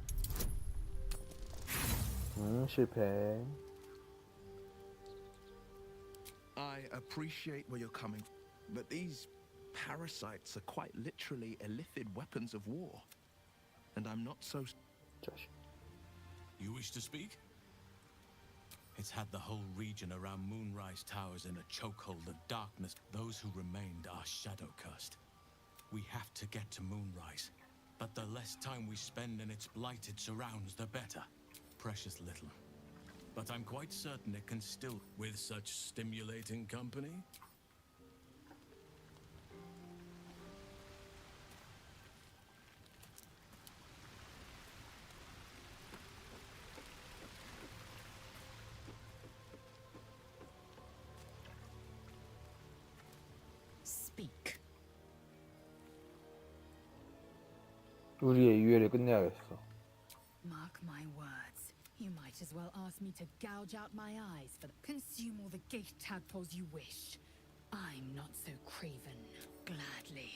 실패. I appreciate where you're coming from, but these parasites are quite literally illithid weapons of war. And I'm not so... 자식. You wish to speak? It's had the whole region around Moonrise Towers in a chokehold of darkness. Those who remained are shadow-cursed. We have to get to Moonrise, but the less time we spend in its blighted surrounds, the better. Precious little. But I'm quite certain it can still, with such stimulating company. Speak. 우리의 유해를 끝내야겠어. Mark my words. You might as well ask me to gouge out my eyes for consume all the gate tadpoles you wish. I'm not so craven. Gladly.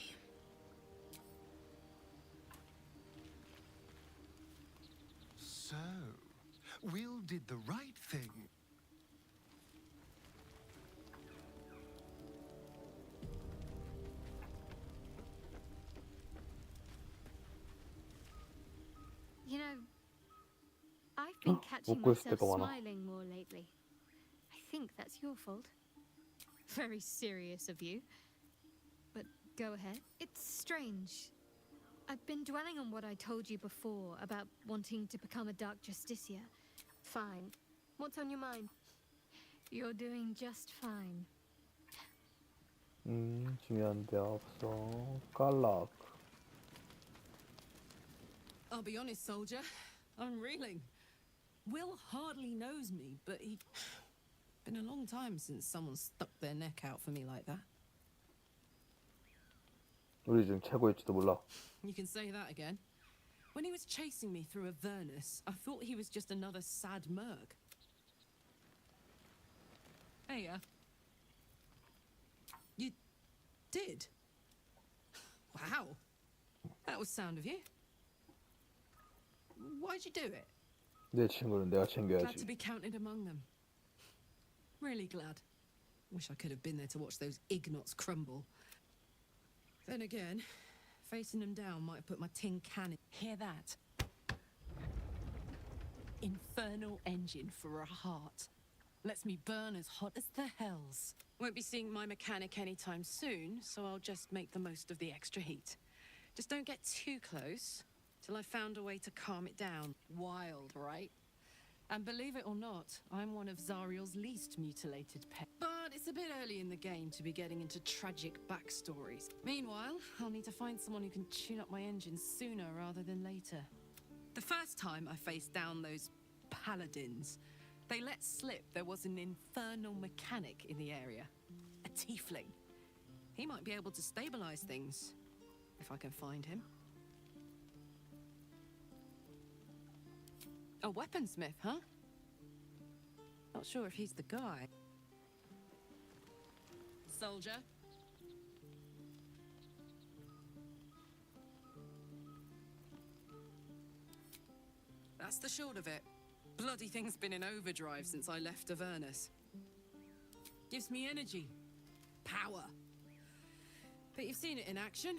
So, Will did the right thing. You know, I've been catching 먹고 있을 myself 때가 많아. smiling more lately. I think that's your fault. Very serious of you. But go ahead. It's strange. I've been dwelling on what I told you before about wanting to become a Dark Justicia. Fine. What's on your mind? You're doing just fine. 중요한 데 없어. 깔락. I'll be honest, soldier. I'm reeling. Will hardly knows me, but he... Been a long time since someone stuck their neck out for me like that. 우리 중 최고일지도 몰라. You can say that again. When he was chasing me through Avernus, I thought he was just another sad merc. Hey, you did? Wow. That was sound of you. Why'd you do it? 내 친구는 내가 Glad to 챙겨야지. be counted among them. Really glad. Wish I could have been there to watch those ignots crumble. Then again, facing them down might have put my tin can in. Hear that? Infernal engine for a heart. Lets me burn as hot as the hells. Won't be seeing my mechanic anytime soon, so I'll just make the most of the extra heat. Just don't get too close till I've found a way to calm it down. Wild, right? And believe it or not, I'm one of Zariel's least mutilated pets. But it's a bit early in the game to be getting into tragic backstories. Meanwhile, I'll need to find someone who can tune up my engine sooner rather than later. The first time I faced down those paladins, they let slip there was an infernal mechanic in the area. A tiefling. He might be able to stabilize things, if I can find him. A weaponsmith, huh? Not sure if he's the guy. Soldier. That's the short of it. Bloody thing's been in overdrive since I left Avernus. Gives me energy. Power. But you've seen it in action.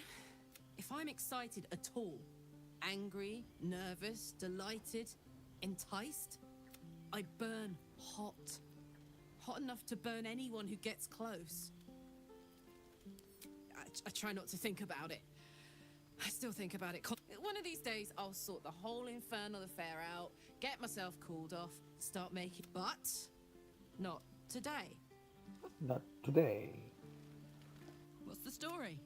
If I'm excited at all, angry, nervous, delighted, enticed, I burn hot. Hot enough to burn anyone who gets close. I try not to think about it. I still think about it. One of these days, I'll sort the whole infernal affair out, get myself cooled off, start making... But not today. Not today. What's the story?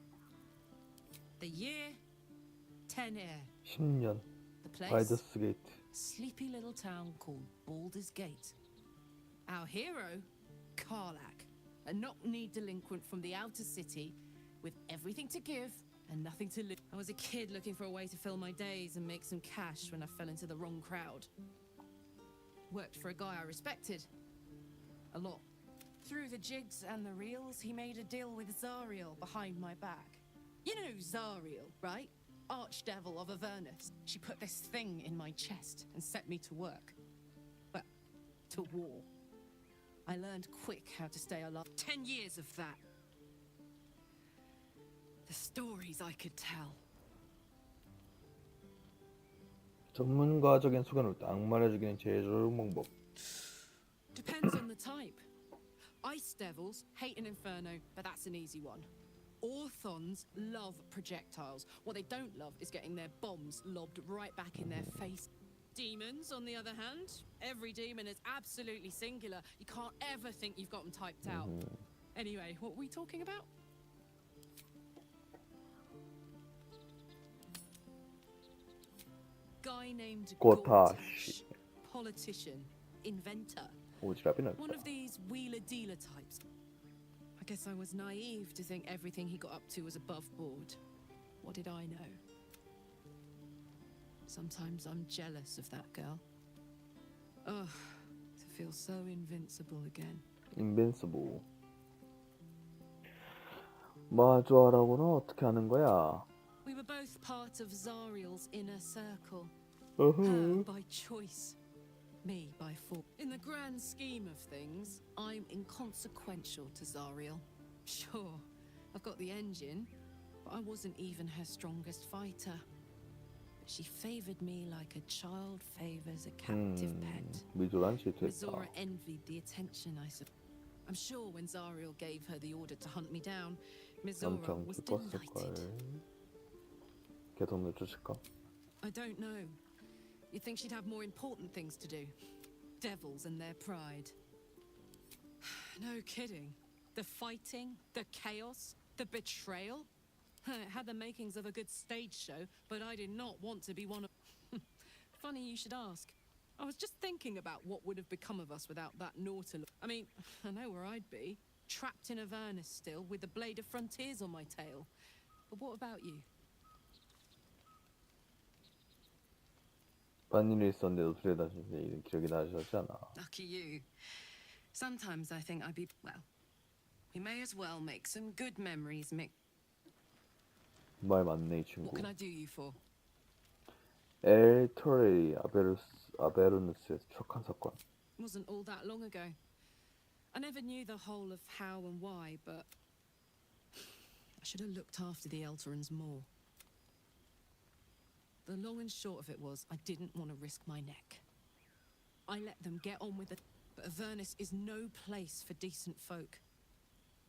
The year, 10 air. 10년. The place, 바이더스 게이트. sleepy little town called Baldur's Gate. Our hero, Karlak, a knock-kneed delinquent from the outer city with everything to give and nothing to lose. I was a kid looking for a way to fill my days and make some cash when I fell into the wrong crowd. Worked for a guy I respected. A lot. Through the jigs and the reels, he made a deal with Zariel behind my back. You know Zariel, right? Archdevil of Avernus. She put this thing in my chest and set me to work. Well, to war. I learned quick how to stay alive. 10 years of that. The stories I could tell. 전문가적인 수건을 딱 말해주기는 제일 좋은 방법. Depends on the type. Ice devils hate an inferno, but that's an easy one. Orthons love projectiles. What they don't love is getting their bombs lobbed right back in their face. Demons, on the other hand, every demon is absolutely singular. You can't ever think you've got them typed out. Anyway, what were we talking about? Guy named 고타시. Politician, inventor. 오지랖이 One 넓다. of these wheeler-dealer types. I guess I was naive to think everything he got up to was above board. What did I know? Sometimes I'm jealous of that girl. Ugh, to feel so invincible again. 인벤서블. 마주하라고는 어떻게 하는 거야? We were both part of Zariel's inner circle. 어허. Her by choice. Me by force. In the grand scheme of things, I'm inconsequential to Zariel. Sure, I've got the engine, but I wasn't even her strongest fighter. But she favored me like a child favors a captive pet. 미조란 질투했다. Mizora envied the attention I suppose. I'm sure when Zariel gave her the order to hunt me down, Mizora 엄청 was 기뻤을걸. delighted. 계속 늦추실까? I don't know. You'd think she'd have more important things to do. Devils and their pride. No kidding. The fighting, the chaos, the betrayal. It had the makings of a good stage show, but I did not want to be one of... Funny you should ask. I was just thinking about what would have become of us without that Nautilus. I mean, I know where I'd be. Trapped in Avernus still, with the blade of frontiers on my tail. But what about you? 반일이 있었는데도 들여다주니 기억이 나셨지 않아? Lucky you. Sometimes I think I'd be... Well, we may as well make some good memories, Mick. 말 맞네 이 친구. What can I do you for? 엘 토레리 아베르누스의 추적한 사건. Wasn't all that long ago. I never knew the whole of how and why, but... I should have looked after the Eltorans more. The long and short of it was, I didn't want to risk my neck. I let them get on with it, but Avernus is no place for decent folk.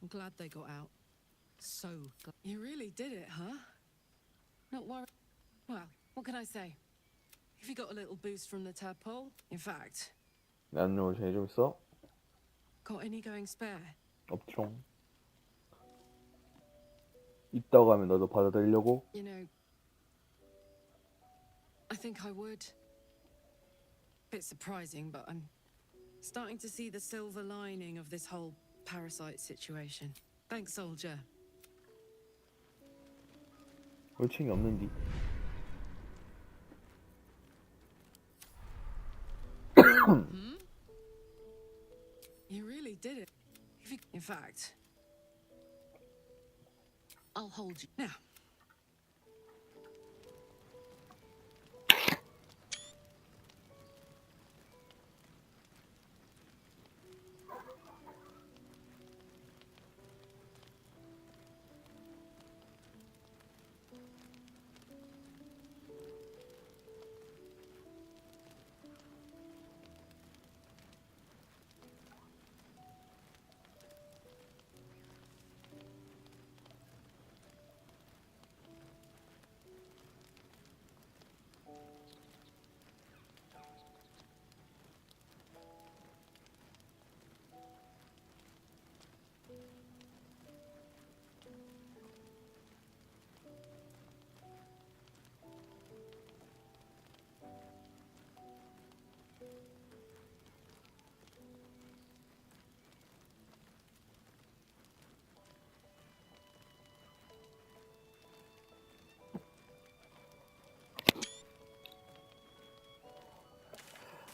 I'm glad they got out. So glad. You really did it, huh? Not worried. Well, what can I say? If you got a little boost from the tadpole, in fact, 안 오늘 재미 좀 있어? got any going spare? 없죠. 있다고 하면 너도 받아들이려고? You know, I think I would. Bit surprising, but I'm starting to see the silver lining of this whole parasite situation. Thanks, soldier. 올챙이 없는디? You really did it. In fact, I'll hold you. Now,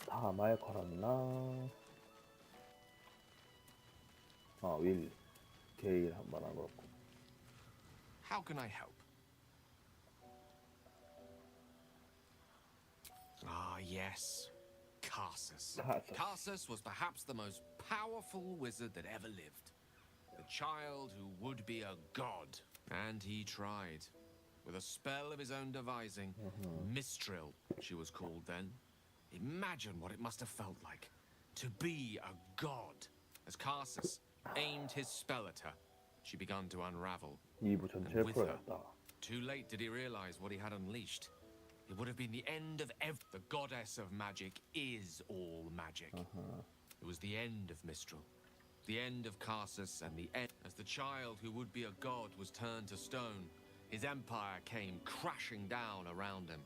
다 말 걸었나? 아, 윌. 게일 한 번 안 걸었고. How can I help? Ah, yes. Karsus. Karsus was perhaps the most powerful wizard that ever lived. The child who would be a god. And he tried. With a spell of his own devising. Mistral, she was called then. Imagine what it must have felt like. To be a god. As Karsus aimed his spell at her, she began to unravel. 2부 전체를 And with her, 풀어야겠다. too late did he realize what he had unleashed. It would have been the end of The goddess of magic is all magic. It was the end of Mistral. The end of Karsus and the end. As the child who would be a god was turned to stone, his empire came crashing down around him.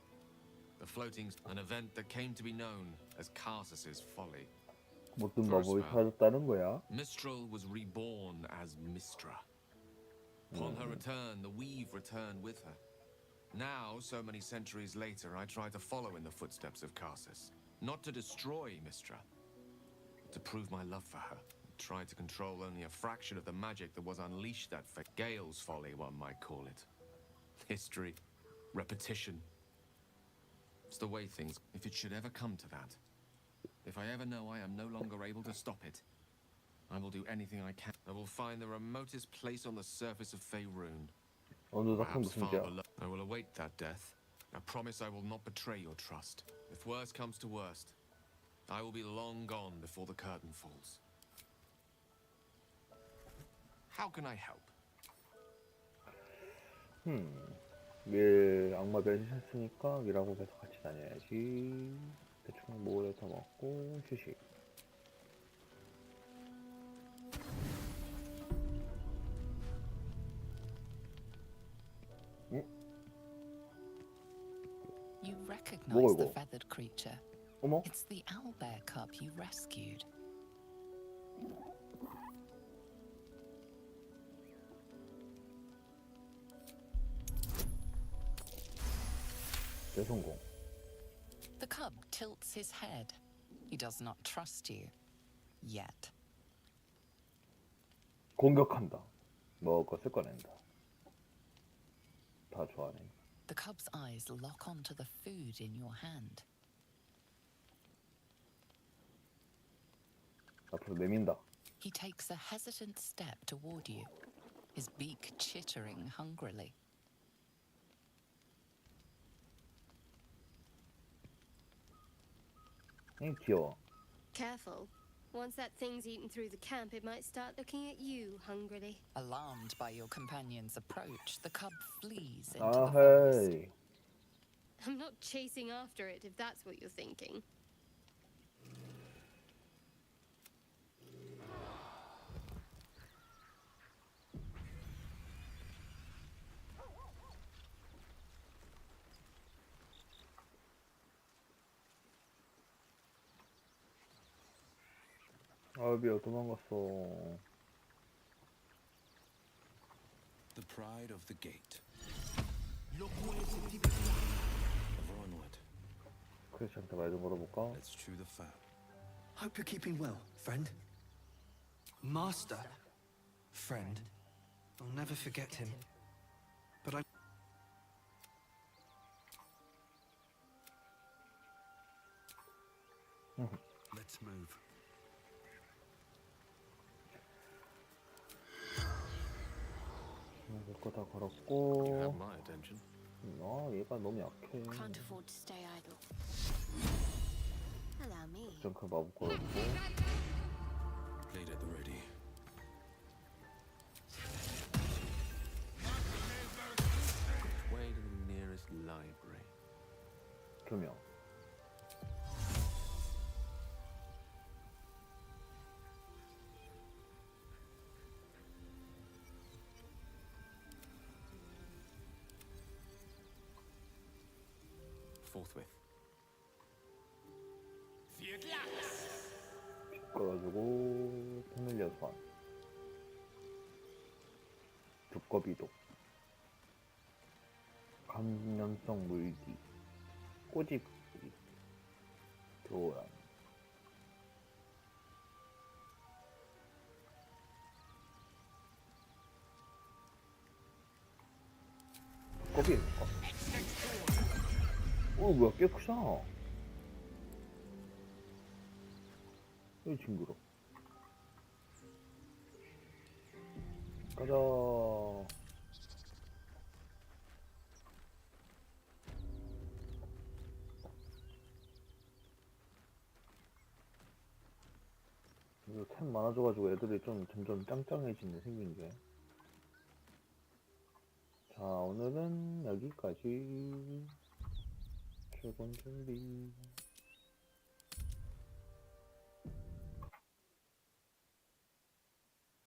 The floating, an event that came to be known as Karsus's folly. 모든 마법이 사라졌다는 거야? Mistral was reborn as Mistra. Upon her return, the weave returned with her. Now, so many centuries later, I try to follow in the footsteps of Karsus. Not to destroy Mistra, but to prove my love for her. Try to control only a fraction of the magic that was unleashed that fate. Gale's folly, one might call it. History, repetition. It's the way things. If it should ever come to that, if I ever know I am no longer able to stop it, I will do anything I can. I will find the remotest place on the surface of Faerun. Perhaps far below. I will await that death. I promise I will not betray your trust. If worst comes to worst, I will be long gone before the curtain falls. How can I help? 윌 악마 변신했으니까 윌하고 계속 같이 다녀야지. 대충 모래 더 먹고 휴식. You recognize 뭐야, the 이거? feathered creature. 어머? It's the owlbear cub you rescued. 대성공. The cub tilts his head. He does not trust you. Yet. 공격한다. 먹을 것을 꺼낸다. 다 좋아하네. The cub's eyes lock onto the food in your hand. 앞으로 내민다. He takes a hesitant step toward you, his beak chittering hungrily. 귀여워. Careful. Once that thing's eaten through the camp, it might start looking at you hungrily. Alarmed by your companion's approach, the cub flees into 아, the forest. 헤이. I'm not chasing after it, if that's what you're thinking. 아비야 도망갔어. The pride of the gate. of Onward. 크리스한테 말 좀 걸어볼까? Let's chew the fat. Hope you're keeping well, friend. Master? Friend. I'll never forget him. But I... Let's move. 이거 다 You have 걸었고. my attention. 얘가 너무 약해. Can't afford to stay idle. Allow me. 쩡크 마법 걸었고. Blade at the ready. Way to the nearest library. 2명. Forthwith. 끌어주고 패밀리어 소환. 두꺼비독. 감염성 물기. 꼬집. 교란. 두꺼비인가? 뭐야, 꽤 크잖아. 왜 징그러? 가자. 이거 템 많아져가지고 애들이 좀 점점 짱짱해지네, 생긴 게. 자, 오늘은 여기까지. 최곤 준비.